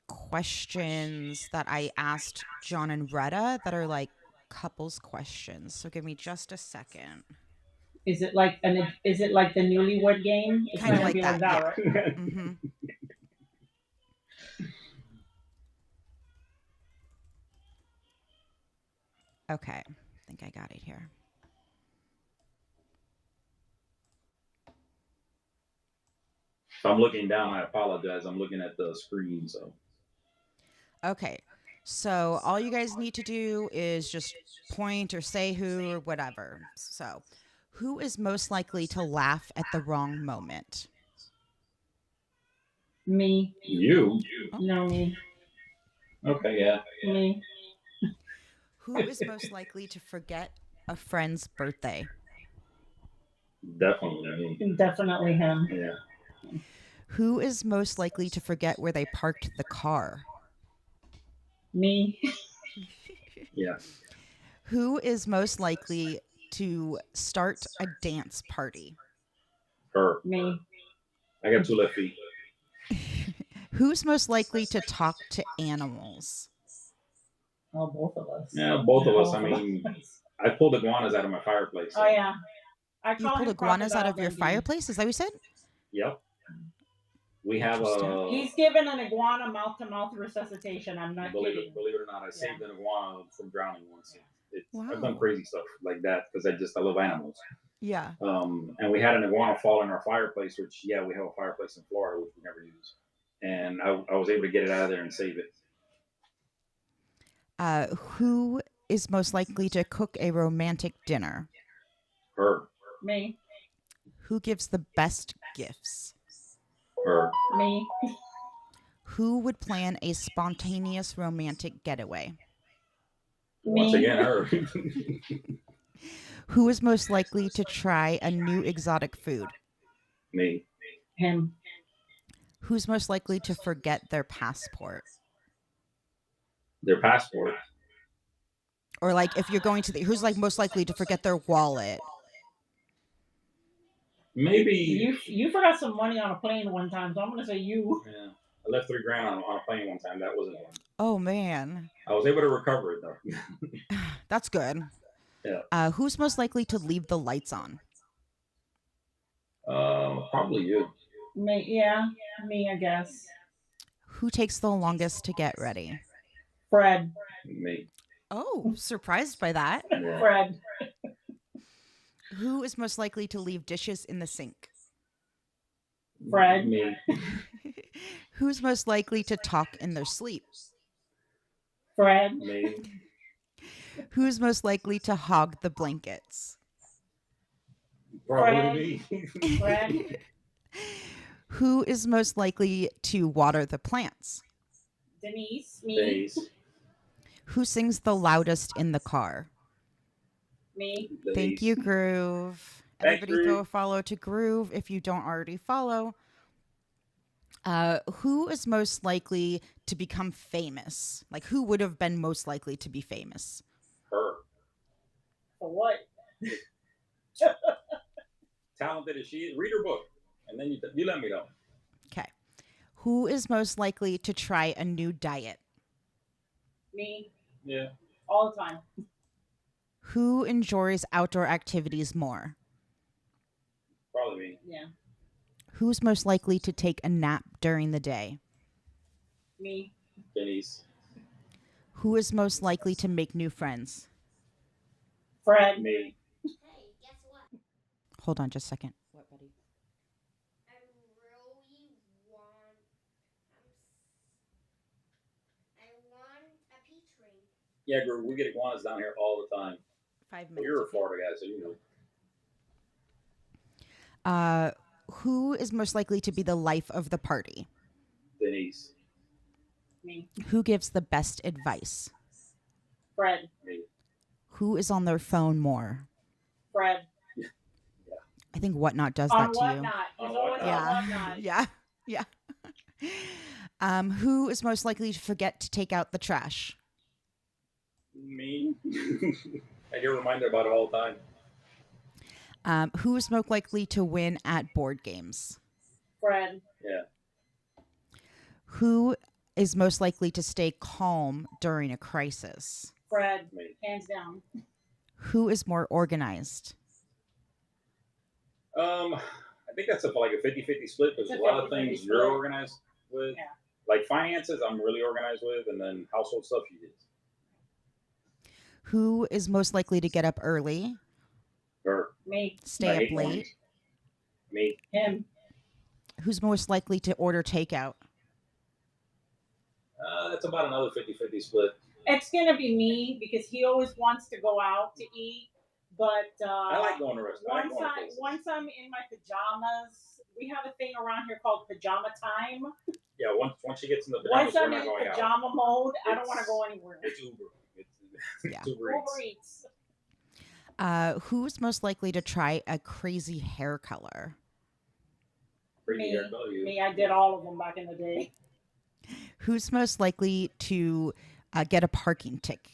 Speaker 1: questions that I asked John and Retta that are like couples questions. So give me just a second.
Speaker 4: Is it like the newlywed game? It's
Speaker 1: kind of like that, yeah.
Speaker 4: Right?
Speaker 1: Mm-hmm. Okay. I think I got it here.
Speaker 3: If I'm looking down, I apologize. I'm looking at the screen, so.
Speaker 1: Okay. So all you guys need to do is just point or say who or whatever. So, who is most likely to laugh at the wrong moment?
Speaker 4: Me.
Speaker 3: You?
Speaker 4: No, me.
Speaker 3: Okay, yeah.
Speaker 4: Me.
Speaker 1: Who is most likely to forget a friend's birthday?
Speaker 3: Definitely me.
Speaker 4: Definitely him.
Speaker 3: Yeah.
Speaker 1: Who is most likely to forget where they parked the car?
Speaker 4: Me.
Speaker 3: Yeah.
Speaker 1: Who is most likely to start a dance party?
Speaker 3: Her.
Speaker 4: Me.
Speaker 3: I got 2 left feet.
Speaker 1: Who's most likely to talk to animals?
Speaker 4: Oh, both of us.
Speaker 3: Yeah, both of us.
Speaker 4: Both
Speaker 3: I
Speaker 4: of
Speaker 3: mean,
Speaker 4: us.
Speaker 3: I pulled iguanas out of my fireplace. So.
Speaker 4: Oh yeah. I
Speaker 1: You
Speaker 4: call
Speaker 1: pulled
Speaker 4: him
Speaker 1: iguanas out
Speaker 4: Crocodile
Speaker 1: of your
Speaker 4: Dundee.
Speaker 1: fireplace? Is that what you said?
Speaker 3: Yep. We have
Speaker 1: Interesting.
Speaker 3: a.
Speaker 4: He's given an iguana mouth-to-mouth resuscitation. I'm not
Speaker 3: Believe
Speaker 4: kidding.
Speaker 3: it or not, I saved an iguana from drowning once.
Speaker 1: Wow.
Speaker 3: I've done crazy stuff like that because I love animals.
Speaker 1: Yeah.
Speaker 3: And we had an iguana fall in our fireplace, which we have a fireplace in Florida, which we never use. And I was able to get it out of there and save it.
Speaker 1: Who is most likely to cook a romantic dinner?
Speaker 3: Her.
Speaker 4: Me.
Speaker 1: Who gives the best gifts?
Speaker 3: Her.
Speaker 4: Me.
Speaker 1: Who would plan a spontaneous romantic getaway?
Speaker 3: Once again, her.
Speaker 1: Who is most likely to try a new exotic food?
Speaker 3: Me.
Speaker 4: Him.
Speaker 1: Who's most likely to forget their passport?
Speaker 3: Their passport.
Speaker 1: Or like if you're going to who's like most likely to forget their wallet?
Speaker 3: Maybe.
Speaker 4: You forgot some money on a plane one time, so I'm gonna say you.
Speaker 3: Yeah. I left $3,000 on a plane one time. That wasn't one.
Speaker 1: Oh man.
Speaker 3: I was able to recover it though.
Speaker 1: That's good.
Speaker 3: Yeah.
Speaker 1: Who's most likely to leave the lights on?
Speaker 3: Probably you.
Speaker 4: Me, yeah, me, I guess.
Speaker 1: Who takes the longest to get ready?
Speaker 4: Fred.
Speaker 3: Me.
Speaker 1: Oh, surprised by that.
Speaker 3: Yeah.
Speaker 4: Fred.
Speaker 1: Who is most likely to leave dishes in the sink?
Speaker 4: Fred.
Speaker 3: Me.
Speaker 1: Who's most likely to talk in their sleep?
Speaker 4: Fred.
Speaker 3: Me.
Speaker 1: Who's most likely to hog the blankets?
Speaker 3: Probably me.
Speaker 4: Fred.
Speaker 1: Who is most likely to water the plants?
Speaker 4: Denise. Me.
Speaker 3: Denise.
Speaker 1: Who sings the loudest in the car?
Speaker 4: Me.
Speaker 3: Denise.
Speaker 1: Thank you, Groove.
Speaker 3: Thanks,
Speaker 1: Everybody go
Speaker 3: Groove.
Speaker 1: follow to Groove if you don't already follow. Who is most likely to become famous? Like, who would have been most likely to be famous?
Speaker 3: Her.
Speaker 4: For what?
Speaker 3: Talented as she is. Read her book, and then you let me know.
Speaker 1: Okay. Who is most likely to try a new diet?
Speaker 4: Me.
Speaker 3: Yeah.
Speaker 4: All the time.
Speaker 1: Who enjoys outdoor activities more?
Speaker 3: Probably me.
Speaker 4: Yeah.
Speaker 1: Who's most likely to take a nap during the day?
Speaker 4: Me.
Speaker 3: Denise.
Speaker 1: Who is most likely to make new friends?
Speaker 4: Fred.
Speaker 3: Me.
Speaker 2: Hey, guess what?
Speaker 1: Hold on just a second. What, buddy?
Speaker 2: I really want. I want a peach ring.
Speaker 3: Yeah, girl, we get iguanas down here all the time.
Speaker 1: 5
Speaker 3: Well,
Speaker 1: minutes.
Speaker 3: you're a Florida guy, so you know.
Speaker 1: Who is most likely to be the life of the party?
Speaker 3: Denise.
Speaker 4: Me.
Speaker 1: Who gives the best advice?
Speaker 4: Fred.
Speaker 3: Me.
Speaker 1: Who is on their phone more?
Speaker 4: Fred.
Speaker 1: I think Whatnot does
Speaker 4: On
Speaker 1: that to
Speaker 4: Whatnot. He's
Speaker 3: On
Speaker 4: always
Speaker 3: Whatnot.
Speaker 4: on Whatnot.
Speaker 1: Yeah. Who is most likely to forget to take out the trash?
Speaker 3: Me. I get reminded about it all the time.
Speaker 1: Who is most likely to win at board games?
Speaker 4: Fred.
Speaker 3: Yeah.
Speaker 1: Who is most likely to stay calm during a crisis?
Speaker 4: Fred.
Speaker 3: Me.
Speaker 4: Hands down.
Speaker 1: Who is more organized?
Speaker 3: I think that's like a 50-50 split. There's
Speaker 4: It's
Speaker 3: a
Speaker 4: a
Speaker 3: lot of
Speaker 4: 50-50
Speaker 3: things
Speaker 4: split.
Speaker 3: you're organized with.
Speaker 4: Yeah.
Speaker 3: Like finances, I'm really organized with, and then household stuff you did.
Speaker 1: Who is most likely to get up early,
Speaker 3: Her.
Speaker 4: Me.
Speaker 1: stay
Speaker 3: I
Speaker 1: up
Speaker 3: hate
Speaker 1: late?
Speaker 3: mornings. Me.
Speaker 4: Him.
Speaker 1: Who's most likely to order takeout?
Speaker 3: That's about another 50-50 split.
Speaker 4: It's gonna be me because he always wants to go out to eat. But
Speaker 3: I like going to restaurants.
Speaker 4: once I'm in my pajamas, we have a thing around here called pajama time.
Speaker 3: Yeah, once she gets in the pajamas,
Speaker 4: Once
Speaker 3: we're
Speaker 4: I'm
Speaker 3: not
Speaker 4: in
Speaker 3: going out.
Speaker 4: pajama mode, I don't
Speaker 3: It's-
Speaker 4: want to go anywhere.
Speaker 3: It's Uber. It's
Speaker 1: Yeah.
Speaker 3: Uber Eats.
Speaker 4: Uber Eats.
Speaker 1: Who's most likely to try a crazy hair color?
Speaker 3: Crazy
Speaker 4: Me.
Speaker 3: hair color, you.
Speaker 4: Me, I did all of them back in the day.
Speaker 1: Who's most likely to get a parking ticket?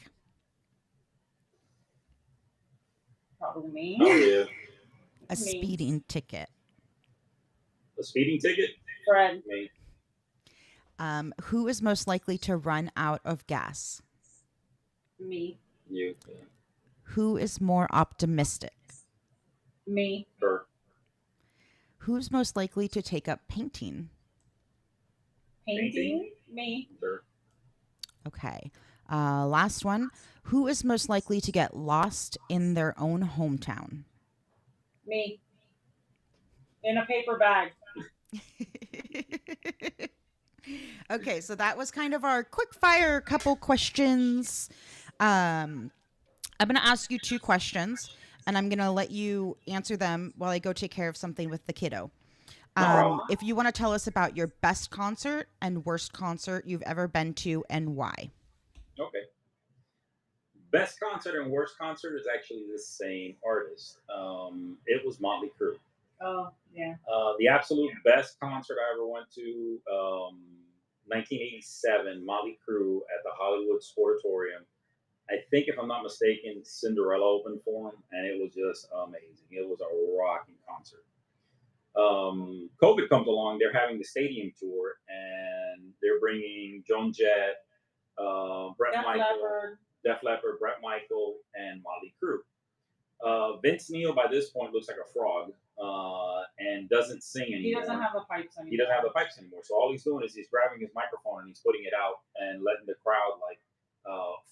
Speaker 4: Probably me.
Speaker 3: Oh yeah.
Speaker 1: A
Speaker 4: Me.
Speaker 1: speeding ticket.
Speaker 3: A speeding ticket?
Speaker 4: Fred.
Speaker 3: Me.
Speaker 1: Who is most likely to run out of gas?
Speaker 4: Me.
Speaker 3: You. Yeah.
Speaker 1: Who is more optimistic?
Speaker 4: Me.
Speaker 3: Her.
Speaker 1: Who's most likely to take up painting?
Speaker 4: Painting. Me.
Speaker 3: Her.
Speaker 1: Okay. Last one. Who is most likely to get lost in their own hometown?
Speaker 4: Me. In a paper bag.
Speaker 1: Okay, so that was kind of our quick fire couple questions. I'm going to ask you 2 questions, and I'm going to let you answer them while I go take care of something with the kiddo. If you want to tell us about your best concert and worst concert you've ever been to and why.
Speaker 3: Okay. Best concert and worst concert is actually the same artist. It was Motley Crue.
Speaker 4: Oh, yeah.
Speaker 3: The absolute best concert I ever went to, 1987, Motley Crue at the Hollywood Sportatorium. I think, if I'm not mistaken, Cinderella opened for them, and it was just amazing. It was a rocking concert. COVID comes along, they're having the stadium tour, and they're bringing Joan Jett, Def Leppard, Brett Michael, and Motley Crue. Vince Neil, by this point, looks like a frog and doesn't sing anymore.
Speaker 4: He doesn't have the pipes anymore.
Speaker 3: He doesn't have the pipes anymore. So all he's doing is he's grabbing his microphone and he's putting it out and letting the crowd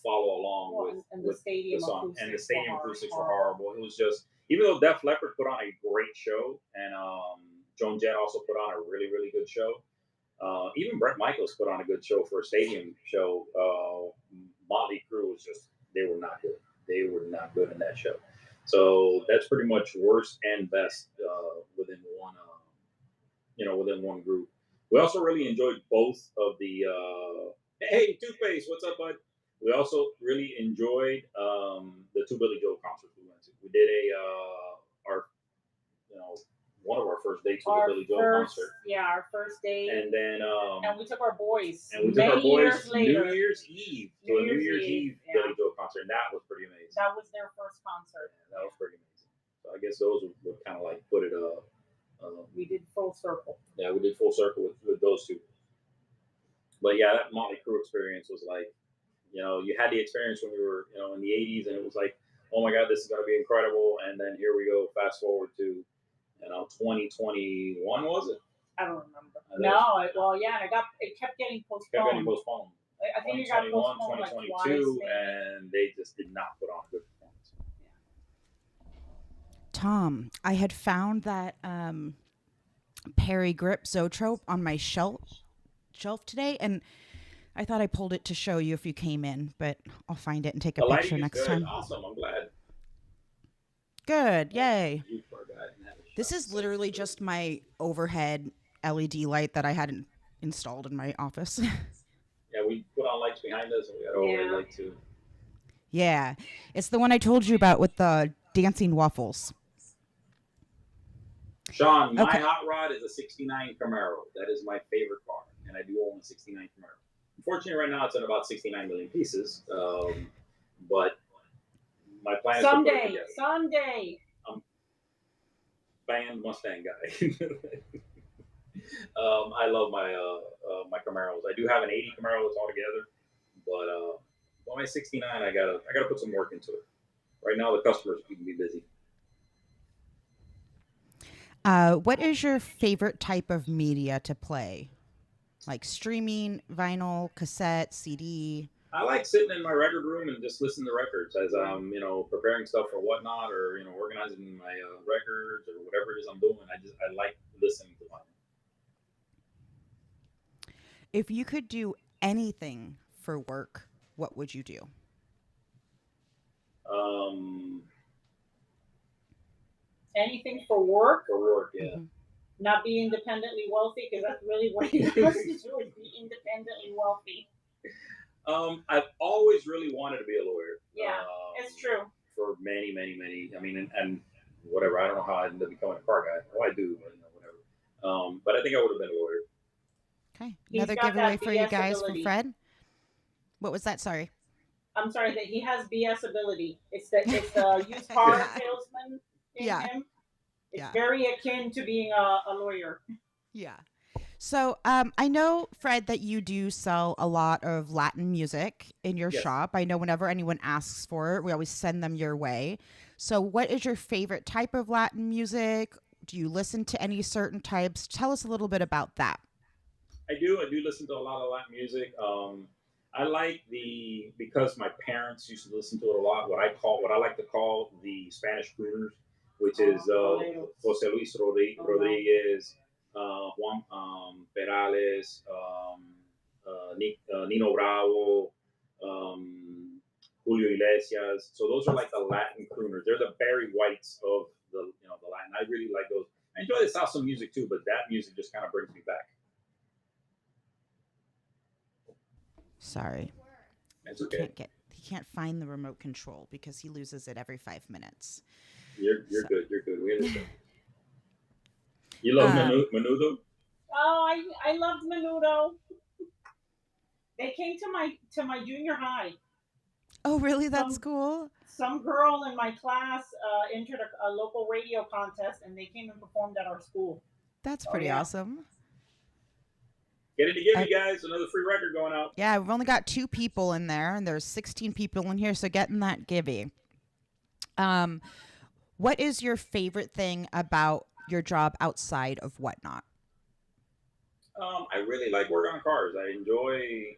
Speaker 3: follow along with
Speaker 4: the
Speaker 3: song. And the stadium acoustics were horrible. It was just, even though Def Leppard put on a great show, and Joan Jett also put on a really, really good show. Even Brett Michaels put on a good show for a stadium show. Motley Crue was just, they were not good. They were not good in that show. So that's pretty much worst and best within one group. We also really enjoyed both of the. Hey, Toothpaste, what's up, bud? We also really enjoyed the 2 Billy Joel concerts we went to. We did one of our first dates was a Billy Joel concert.
Speaker 4: Yeah, our first date.
Speaker 3: And then
Speaker 4: and we took our boys.
Speaker 3: And we took our boys
Speaker 4: New
Speaker 3: Year's Eve to a New Year's Eve Billy Joel concert, and that was pretty amazing.
Speaker 4: That was their first concert.
Speaker 3: Yeah, that was pretty amazing. So I guess those would kind of like put it.
Speaker 4: We did full circle.
Speaker 3: Yeah, we did full circle with those 2. But yeah, that Motley Crue experience was like, you had the experience when we were, in the 80s, and it was like, oh my God, this is going to be incredible. And then here we go, fast forward to, 2021, was it?
Speaker 4: I don't remember. It kept getting postponed. I think it got postponed
Speaker 3: 2022,
Speaker 4: like twice,
Speaker 3: and they just did not put on a good performance.
Speaker 1: Tom, I had found that Perry Grip Zoetrope on my shelf today, and I thought I pulled it to show you if you came in, but I'll find it and take a picture next time.
Speaker 3: Awesome, I'm glad.
Speaker 1: Good, yay. This is literally just my overhead LED light that I hadn't installed in my office.
Speaker 3: Yeah, we put on lights behind us, and we got overhead light too.
Speaker 1: Yeah, it's the one I told you about with the dancing waffles.
Speaker 3: Sean, my hot rod is a 69 Camaro. That is my favorite car, and I do own a 69 Camaro. Unfortunately, right now it's in about 69 million pieces, but my plan is to put it together.
Speaker 4: Someday.
Speaker 3: I'm band Mustang guy. I love my Camaros. I do have an 80 Camaro that's all together, but my 69, I gotta put some work into it. Right now, the customers keep me busy.
Speaker 1: What is your favorite type of media to play? Like streaming, vinyl, cassette, CD?
Speaker 3: I like sitting in my record room and just listening to records as I'm, preparing stuff for whatnot or organizing my records or whatever it is I'm doing. I like listening to
Speaker 1: If you could do anything for work, what would you do?
Speaker 3: vinyl.
Speaker 4: Anything for work,
Speaker 3: For work, yeah.
Speaker 1: Mhm.
Speaker 4: not be independently wealthy, because that's really what he wants to do, is be independently wealthy.
Speaker 3: I've always really wanted to be a lawyer.
Speaker 4: Yeah, it's true.
Speaker 3: For many, many, many. I mean, and whatever. I don't know how I ended up becoming a car guy. Well, I do, but whatever. But I think I would have been a lawyer.
Speaker 1: Okay.
Speaker 4: He's
Speaker 1: Another
Speaker 4: got
Speaker 1: giveaway
Speaker 4: that
Speaker 1: for you
Speaker 4: BS
Speaker 1: guys from
Speaker 4: ability.
Speaker 1: Fred. What was that? Sorry.
Speaker 4: I'm sorry, that he has BS ability. It's the used car
Speaker 1: Yeah.
Speaker 4: salesman in
Speaker 1: Yeah.
Speaker 4: him. It's
Speaker 1: Yeah.
Speaker 4: very akin to being a lawyer.
Speaker 1: Yeah. So I know, Fred, that you do sell a lot of Latin music in your
Speaker 3: Yes.
Speaker 1: shop. I know whenever anyone asks for it, we always send them your way. So what is your favorite type of Latin music? Do you listen to any certain types? Tell us a little bit about that.
Speaker 3: I do. I do listen to a lot of Latin music. I like because my parents used to listen to it a lot. What I like to call the Spanish crooners, which is Jose Luis Rodriguez, Juan Perales, Nino Bravo, Julio Iglesias. So those are like the Latin crooners. They're the Barry Whites of the Latin. I really like those. I enjoy the salsa music too, but that music just kind of brings me back.
Speaker 1: Sorry.
Speaker 3: That's okay.
Speaker 1: He can't find the remote control because he loses it every 5 minutes.
Speaker 3: You're
Speaker 1: So-
Speaker 3: good. You're good. We understand. You love menudo?
Speaker 4: Oh, I loved Menudo. They came to my junior high.
Speaker 1: Oh, really? That's
Speaker 4: Some-
Speaker 1: cool.
Speaker 4: Some girl in my class entered a local radio contest, and they came and performed at our school.
Speaker 1: That's
Speaker 4: Oh,
Speaker 1: pretty
Speaker 4: yeah.
Speaker 1: awesome.
Speaker 3: Get it to give you guys another free record going out.
Speaker 1: Yeah, we've only got 2 people in there, and there's 16 people in here, so getting that gibby. What is your favorite thing about your job outside of Whatnot?
Speaker 3: I really like working on cars. I enjoy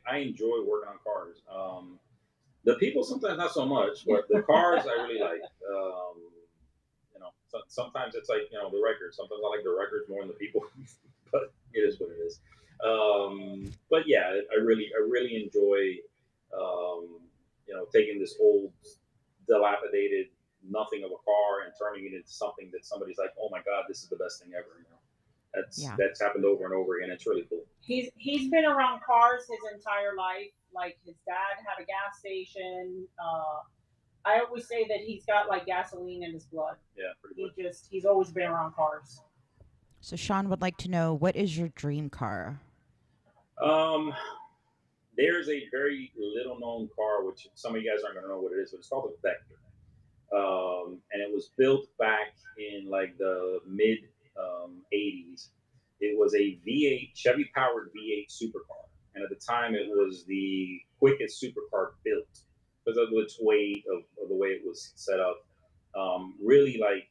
Speaker 3: working on cars. The people sometimes not so much, but the cars I really like. Sometimes it's like the records. Sometimes I like the records more than the people, but it is what it is. But yeah, I really enjoy taking this old, dilapidated nothing of a car and turning it into something that somebody's like, oh my god, this is the best thing ever. That's happened over and over again. It's really cool.
Speaker 4: He's been around cars his entire life. Like, his dad had a gas station. I always say that he's got like gasoline in his blood.
Speaker 3: Yeah, pretty much.
Speaker 4: He's always been around cars.
Speaker 1: So Sean would like to know, what is your dream car?
Speaker 3: There's a very little known car, which some of you guys aren't going to know what it is, but it's called a Vector. And it was built back in like the mid 80s. It was a V8 Chevy powered V8 supercar, and at the time it was the quickest supercar built because of its weight of the way it was set up. Really like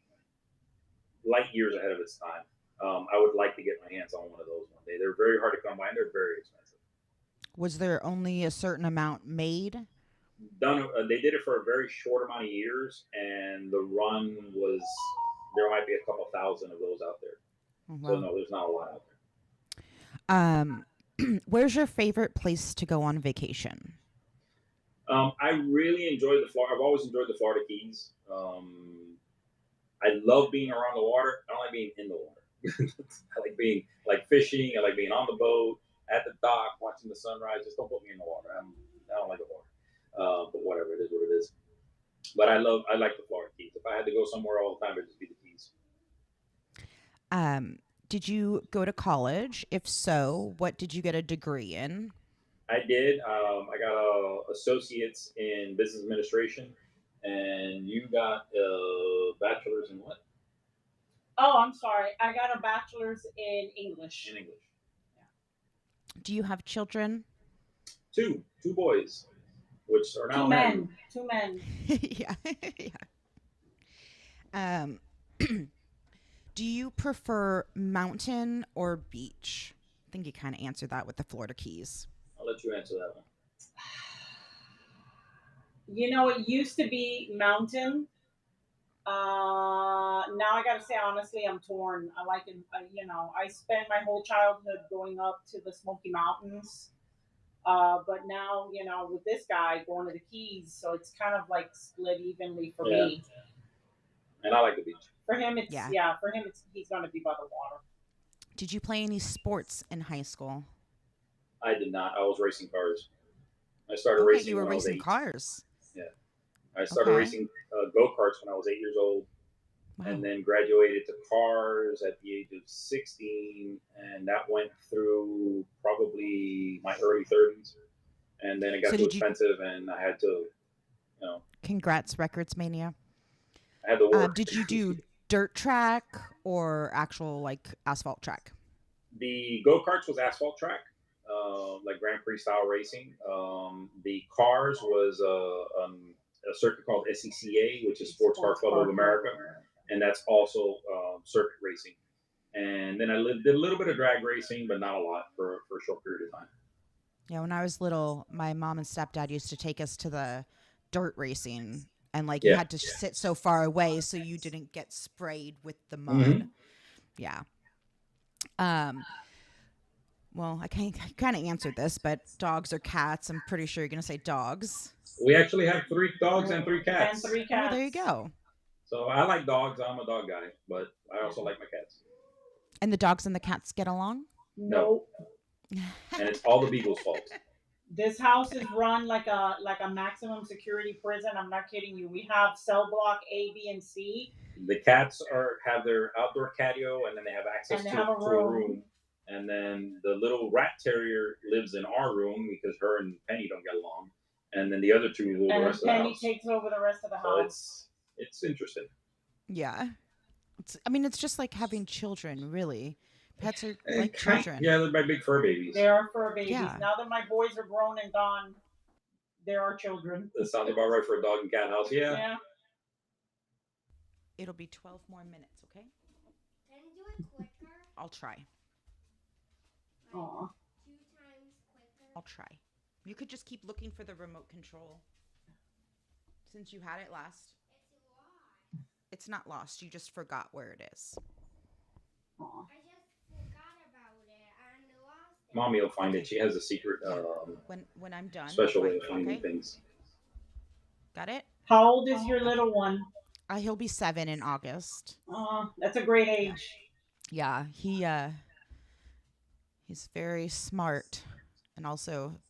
Speaker 3: light years ahead of its time. I would like to get my hands on one of those one day. They're very hard to come by and they're very expensive.
Speaker 1: Was there only a certain amount made?
Speaker 3: They did it for a very short amount of years, and the run was there might be a couple thousand of those out there.
Speaker 1: Oh,
Speaker 3: So
Speaker 1: wow.
Speaker 3: no, there's not a lot out there.
Speaker 1: Where's your favorite place to go on vacation?
Speaker 3: I really enjoy the Florida. I've always enjoyed the Florida Keys. I love being around the water. I don't like being in the water. I like being like fishing. I like being on the boat, at the dock, watching the sunrise. Just don't put me in the water. I don't like the water. But whatever, it is what it is. But I like the Florida Keys. If I had to go somewhere all the time, it'd just be the Keys.
Speaker 1: Did you go to college? If so, what did you get a degree in?
Speaker 3: I did. I got a associates in business administration, and you got a bachelor's in what?
Speaker 4: Oh, I'm sorry. I got a bachelor's in English.
Speaker 3: In English.
Speaker 1: Do you have children?
Speaker 3: Two boys, which are now married.
Speaker 4: Two men.
Speaker 1: Yeah. Yeah. Do you prefer mountain or beach? I think you kind of answered that with the Florida Keys.
Speaker 3: I'll let you answer that one.
Speaker 4: It used to be mountain. Now I gotta say honestly, I'm torn. I like it. I spent my whole childhood going up to the Smoky Mountains. But now, with this guy going to the Keys, so it's kind of like split evenly for
Speaker 3: Yeah,
Speaker 4: me.
Speaker 3: and I like the beach.
Speaker 4: For him, it's
Speaker 1: Yeah.
Speaker 4: yeah. For him, it's he's gonna be by the water.
Speaker 1: Did you play any sports in high school?
Speaker 3: I did not. I was racing cars. I started
Speaker 1: Okay, you
Speaker 3: racing
Speaker 1: were
Speaker 3: when I was
Speaker 1: racing
Speaker 3: 8.
Speaker 1: cars.
Speaker 3: Yeah, I started
Speaker 1: Okay.
Speaker 3: racing go-karts when I was 8 years old,
Speaker 1: Wow.
Speaker 3: and then graduated to cars at the age of 16, and that went through probably my early 30s, and then it got
Speaker 1: So
Speaker 3: too
Speaker 1: did you?
Speaker 3: expensive, and I had to,
Speaker 1: Congrats, Records Mania.
Speaker 3: I had to work.
Speaker 1: Did you do dirt track or actual like asphalt track?
Speaker 3: The go-karts was asphalt track, like Grand Prix style racing. The cars was a circuit called SCCA, which is Sports Car Club of America, and that's also circuit racing. And then did a little bit of drag racing, but not a lot for a short period of time.
Speaker 1: Yeah, when I was little, my mom and stepdad used to take us to the dirt racing, and like you
Speaker 3: Yeah.
Speaker 1: had to sit so far away so you didn't get sprayed with the mud.
Speaker 3: Mhm.
Speaker 1: Yeah. Well, I kind of answered this, but dogs or cats? I'm pretty sure you're gonna say dogs.
Speaker 3: We actually have 3 dogs and 3 cats.
Speaker 4: And 3
Speaker 1: Oh,
Speaker 4: cats.
Speaker 1: there you go.
Speaker 3: So I like dogs. I'm a dog guy, but I also like my cats.
Speaker 1: And the dogs and the cats get along?
Speaker 4: No,
Speaker 3: And it's all the Beagle's fault.
Speaker 4: this house is run like a maximum security prison. I'm not kidding you. We have cell block A, B, and C.
Speaker 3: The cats have their outdoor patio, and then they have access
Speaker 4: And they
Speaker 3: to,
Speaker 4: have a
Speaker 3: to a room. And then the little rat terrier lives in our room because her and Penny don't get along. And then the other 2 rule the
Speaker 4: And
Speaker 3: rest of the
Speaker 4: Penny
Speaker 3: house.
Speaker 4: takes over the rest of the
Speaker 3: So
Speaker 4: house.
Speaker 3: it's interesting.
Speaker 1: Yeah. It's just like having children, really. Pets are like
Speaker 3: Kind-
Speaker 1: children.
Speaker 3: Yeah, they're my big fur babies.
Speaker 4: They are fur babies.
Speaker 1: Yeah.
Speaker 4: Now that my boys are grown and gone, there are children.
Speaker 3: That sounds about right for a dog and cat house. Yeah.
Speaker 4: Yeah.
Speaker 1: It'll be 12 more minutes, okay?
Speaker 2: Can you do it quicker?
Speaker 1: I'll try.
Speaker 2: Like
Speaker 4: Aw.
Speaker 2: 2 times quicker?
Speaker 1: I'll try. You could just keep looking for the remote control. Since you had it last.
Speaker 2: It's lost.
Speaker 1: It's not lost. You just forgot where it is.
Speaker 4: Aw.
Speaker 2: I just forgot about it and lost it.
Speaker 3: Mommy will find it. She has a secret
Speaker 1: When I'm done.
Speaker 3: special
Speaker 1: I'll
Speaker 3: way of
Speaker 1: find it,
Speaker 3: finding
Speaker 1: okay?
Speaker 3: things.
Speaker 1: Got it?
Speaker 4: How old is your little one?
Speaker 1: He'll be 7 in August.
Speaker 4: That's a great age.
Speaker 1: Yeah, he's very smart, and also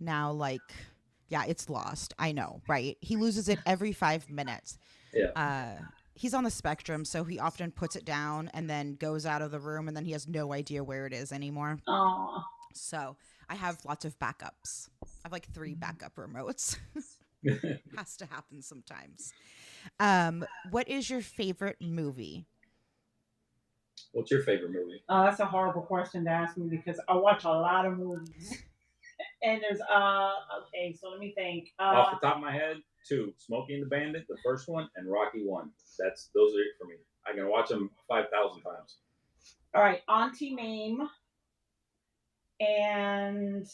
Speaker 1: now it's lost. I know, right? He loses it every 5 minutes.
Speaker 3: Yeah.
Speaker 1: He's on the spectrum, so he often puts it down and then goes out of the room, and then he has no idea where it is anymore.
Speaker 4: Aw.
Speaker 1: So I have lots of backups. I have like 3 backup remotes. Has to happen sometimes. What is your favorite movie?
Speaker 3: What's your favorite movie?
Speaker 4: That's a horrible question to ask me because I watch a lot of movies. And there's okay, so let me think.
Speaker 3: Off the top of my head, 2: Smokey and the Bandit, the first one, and Rocky 1. Those are it for me. I can watch them 5,000 times.
Speaker 4: All right, Auntie Mame, and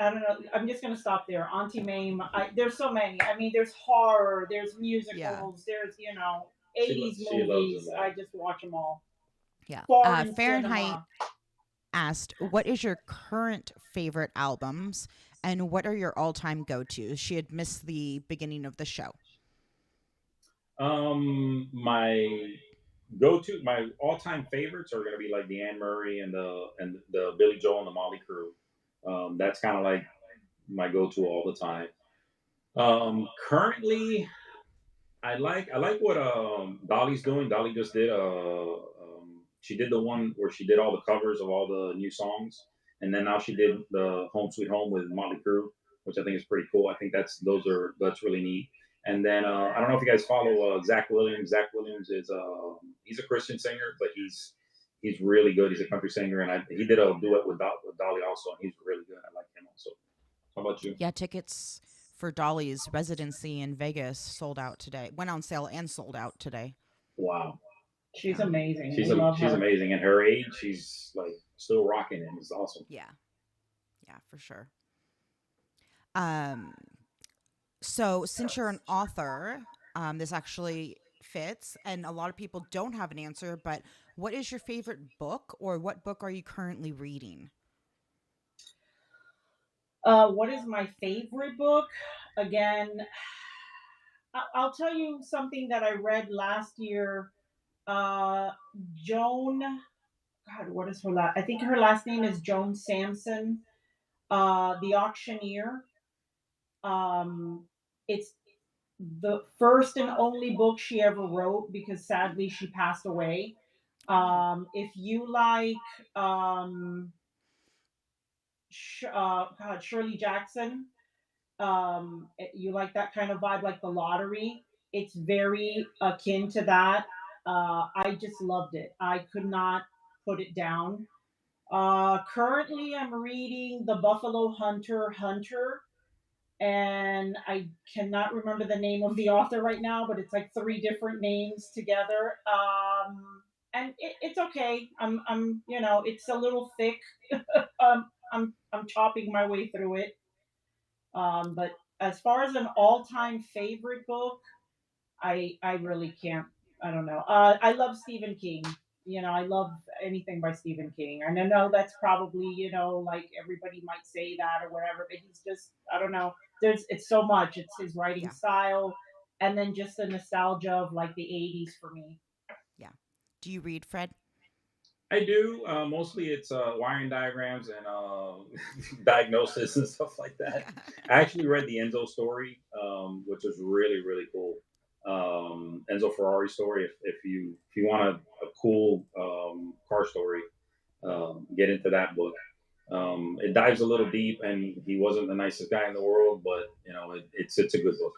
Speaker 4: I don't know. I'm just gonna stop there. Auntie Mame. There's so many. I mean, there's horror. There's musicals. There's 80s
Speaker 3: She loves
Speaker 4: movies.
Speaker 3: them all.
Speaker 4: I just watch them all.
Speaker 1: Yeah.
Speaker 4: Foreign
Speaker 1: Fahrenheit
Speaker 4: cinema.
Speaker 1: asked, what is your current favorite albums and what are your all-time go-tos? She had missed the beginning of the show.
Speaker 3: My all-time favorites are gonna be like the Anne Murray and the Billy Joel and the Motley Crue. That's kind of like my go-to all the time. Currently, I like what Dolly's doing. Dolly just did she did the one where she did all the covers of all the new songs, and then now she did the Home Sweet Home with Motley Crue, which I think is pretty cool. I think that's really neat. And then I don't know if you guys follow Zach Williams. Zach Williams is he's a Christian singer, but he's really good. He's a country singer, and he did a duet with Dolly also, and he's really good. I like him also. How about you?
Speaker 1: Yeah, tickets for Dolly's residency in Vegas sold out today. Went on sale and sold out today.
Speaker 3: Wow.
Speaker 4: She's amazing.
Speaker 3: She's
Speaker 4: We love her.
Speaker 3: amazing. At her age, she's like still rocking, and it's awesome.
Speaker 1: Yeah. Yeah, for sure. Um, so since you're an author, this actually fits, and a lot of people don't have an answer. But what is your favorite book, or what book are you currently reading?
Speaker 4: What is my favorite book? Again, I'll tell you something that I read last year. Uh, Joan, God, what is her last? I think her last name is Joan Sampson. The Auctioneer. Um, it's the first and only book she ever wrote because sadly she passed away.
Speaker 1: Oh,
Speaker 4: If you like, God, Shirley Jackson, you like that kind of vibe, like The Lottery. It's very akin to that. I just loved it. I could not put it down. Currently, I'm reading The Buffalo Hunter, and I cannot remember the name of the author right now, but it's like three different names together. And it's okay. It's a little thick. I'm chopping my way through it. But as far as an all-time favorite book, I really can't. I don't know. I love Stephen King. I love anything by Stephen King. And I know that's probably like everybody might say that or whatever, but he's just I don't know. It's so much. It's his writing
Speaker 1: yeah,
Speaker 4: style, and then just the nostalgia of like the '80s for me.
Speaker 1: yeah. Do you read, Fred?
Speaker 3: I do. Mostly it's wiring diagrams and diagnosis and stuff like that. I actually read the Enzo story, which was really really cool. Enzo Ferrari story. If you want a cool car story, get into that book. It dives a little deep, and he wasn't the nicest guy in the world, but it's a good book.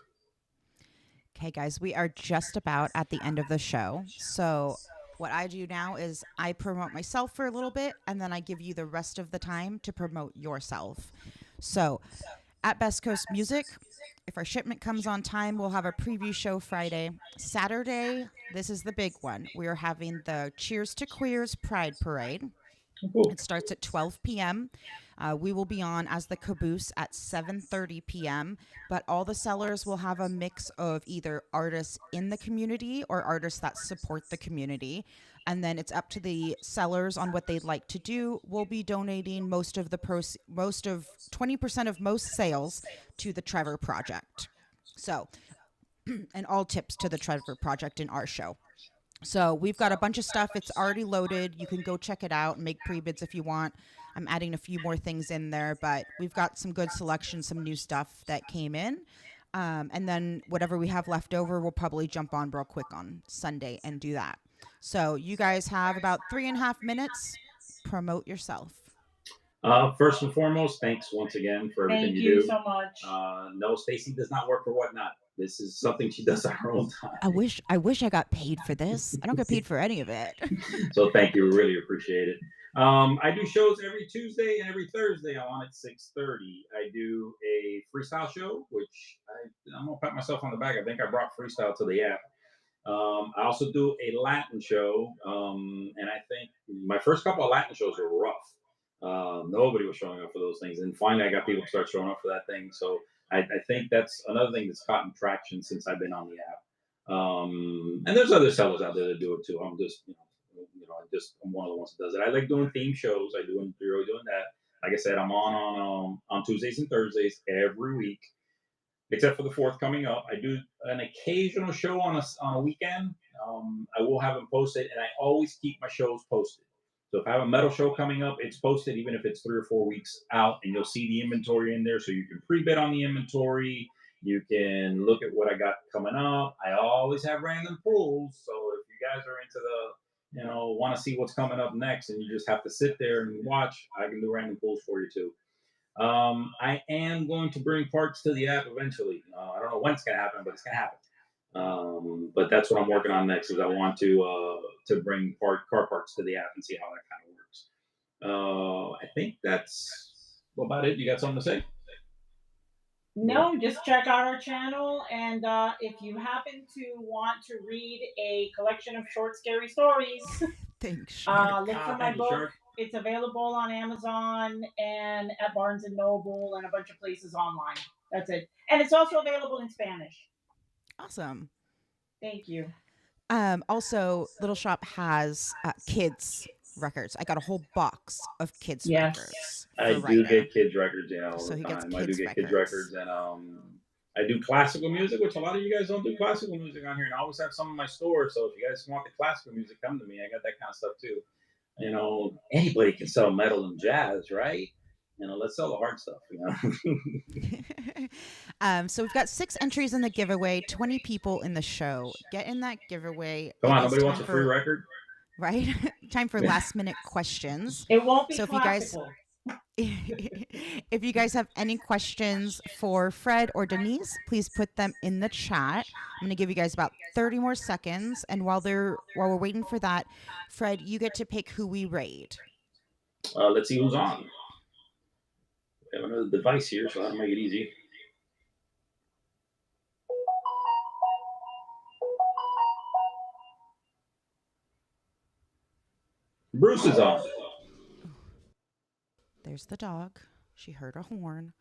Speaker 1: Okay, guys, we are just about at the end of the show. So, what I do now is I promote myself for a little bit and then I give you the rest of the time to promote yourself. So, at Best Coast Music, if our shipment comes on time, we'll have a preview show Friday. Saturday, this is the big one. We are having the Cheers to Queers Pride Parade.
Speaker 3: Cool.
Speaker 1: It starts at 12 p.m. We will be on as the caboose at 7:30 p.m. But all the sellers will have a mix of either artists in the community or artists that support the community. And then it's up to the sellers on what they'd like to do. We'll be donating most of 20% of most sales to the Trevor Project. So, and all tips to the Trevor Project in our show. So we've got a bunch of stuff. It's already loaded. You can go check it out and make pre-bids if you want. I'm adding a few more things in there, but we've got some good selection, some new stuff that came in. And then whatever we have left over, we'll probably jump on real quick on Sunday and do that. So you guys have about 3.5 minutes. Promote yourself.
Speaker 3: First and foremost, thanks once again for everything
Speaker 4: Thank
Speaker 3: you
Speaker 4: you
Speaker 3: do.
Speaker 4: so much.
Speaker 3: No, Stacy does not work for Whatnot. This is something she does on her own time.
Speaker 1: I wish I got paid for this. I don't get paid for any of it.
Speaker 3: So thank you, really appreciate it. I do shows every Tuesday and every Thursday. I'm on at 6:30. I do a freestyle show, which I'm gonna pat myself on the back. I think I brought freestyle to the app. I also do a Latin show, and I think my first couple of Latin shows were rough. Nobody was showing up for those things, and finally, I got people to start showing up for that thing. So I think that's another thing that's gotten traction since I've been on the app. And there's other sellers out there that do it too. I'm one of the ones that does it. I like doing theme shows. I do enjoy doing that. Like I said, I'm on Tuesdays and Thursdays every week except for the fourth coming up. I do an occasional show on a weekend. I will have them posted, and I always keep my shows posted. So if I have a metal show coming up, it's posted even if it's 3 or 4 weeks out, and you'll see the inventory in there, so you can pre-bid on the inventory. You can look at what I got coming up. I always have random pulls, so if you guys are into want to see what's coming up next, and you just have to sit there and watch, I can do random pulls for you too. I am going to bring parts to the app eventually. I don't know when it's going to happen, but it's going to happen. But that's what I'm working on next. Is I want to bring car parts to the app and see how that kind of works. I think that's about it. You got something to say?
Speaker 4: No, just check out our channel, and if you happen to want to read a collection of short, scary stories,
Speaker 1: Thanks, Shark.
Speaker 4: look for my
Speaker 3: Thank you,
Speaker 4: book.
Speaker 3: Shark.
Speaker 4: It's available on Amazon and at Barnes and Noble and a bunch of places online. That's it. And it's also available in Spanish.
Speaker 1: Awesome.
Speaker 4: Thank you.
Speaker 1: Also, Little Shop has kids records. I got a whole box of kids
Speaker 4: Yes.
Speaker 1: records
Speaker 3: I
Speaker 1: for
Speaker 3: do
Speaker 1: Ryder.
Speaker 3: get kids records, all
Speaker 1: So
Speaker 3: the
Speaker 1: he gets
Speaker 3: time. I do
Speaker 1: kids
Speaker 3: get kids
Speaker 1: records.
Speaker 3: records, and I do classical music, which a lot of you guys don't do classical music on here. And I always have some in my store. So if you guys want the classical music, come to me. I got that kind of stuff too. Anybody can sell metal and jazz, right? Let's sell the hard stuff.
Speaker 1: So we've got 6 entries in the giveaway, 20 people in the show. Get in that giveaway.
Speaker 3: Come
Speaker 1: It
Speaker 3: on,
Speaker 1: is
Speaker 3: nobody
Speaker 1: time
Speaker 3: wants a free
Speaker 1: for
Speaker 3: record.
Speaker 1: right time for last minute questions.
Speaker 4: It won't be
Speaker 1: So if you guys
Speaker 4: classical.
Speaker 1: if you guys have any questions for Fred or Denise, please put them in the chat. I'm going to give you guys about 30 more seconds, and while we're waiting for that, Fred, you get to pick who we raid.
Speaker 3: Let's see who's on. We have another device here, so that'll make it easy. Bruce is on.
Speaker 1: There's the dog. She heard a horn.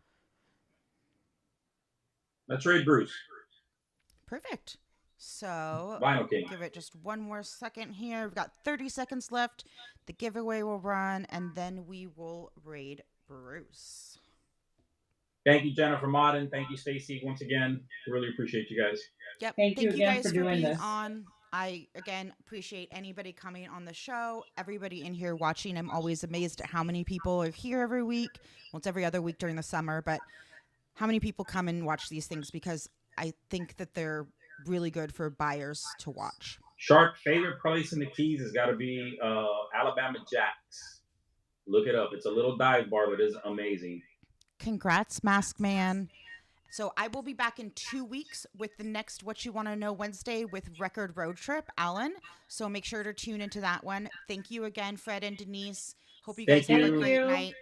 Speaker 3: Let's raid Bruce.
Speaker 1: Perfect. So
Speaker 3: Vinyl King.
Speaker 1: give it just one more second here. We've got 30 seconds left. The giveaway will run, and then we will raid Bruce.
Speaker 3: Thank you, Jennifer Modden. Thank you, Stacy. Once again, really appreciate you guys.
Speaker 1: Yep.
Speaker 4: Thank you again
Speaker 1: guys
Speaker 4: for doing
Speaker 1: being
Speaker 4: this.
Speaker 1: on. I again appreciate anybody coming on the show. Everybody in here watching. I'm always amazed at how many people are here every week. Well, it's every other week during the summer, but how many people come and watch these things, because I think that they're really good for buyers to watch.
Speaker 3: Shark favorite place in the Keys has got to be Alabama Jack's. Look it up. It's a little dive bar, but it's amazing.
Speaker 1: Congrats, Mask Man. So I will be back in 2 weeks with the next What You Wanna Know Wednesday with Record Road Trip, Alan. So make sure to tune into that one. Thank you again, Fred and Denise. Hope you guys have a great night.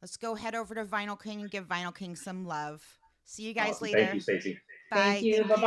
Speaker 1: Let's go head over to Vinyl King and give Vinyl King some love. See you guys later.
Speaker 3: Thank you, Stacy.
Speaker 1: Bye.
Speaker 4: Thank you. Bye-bye.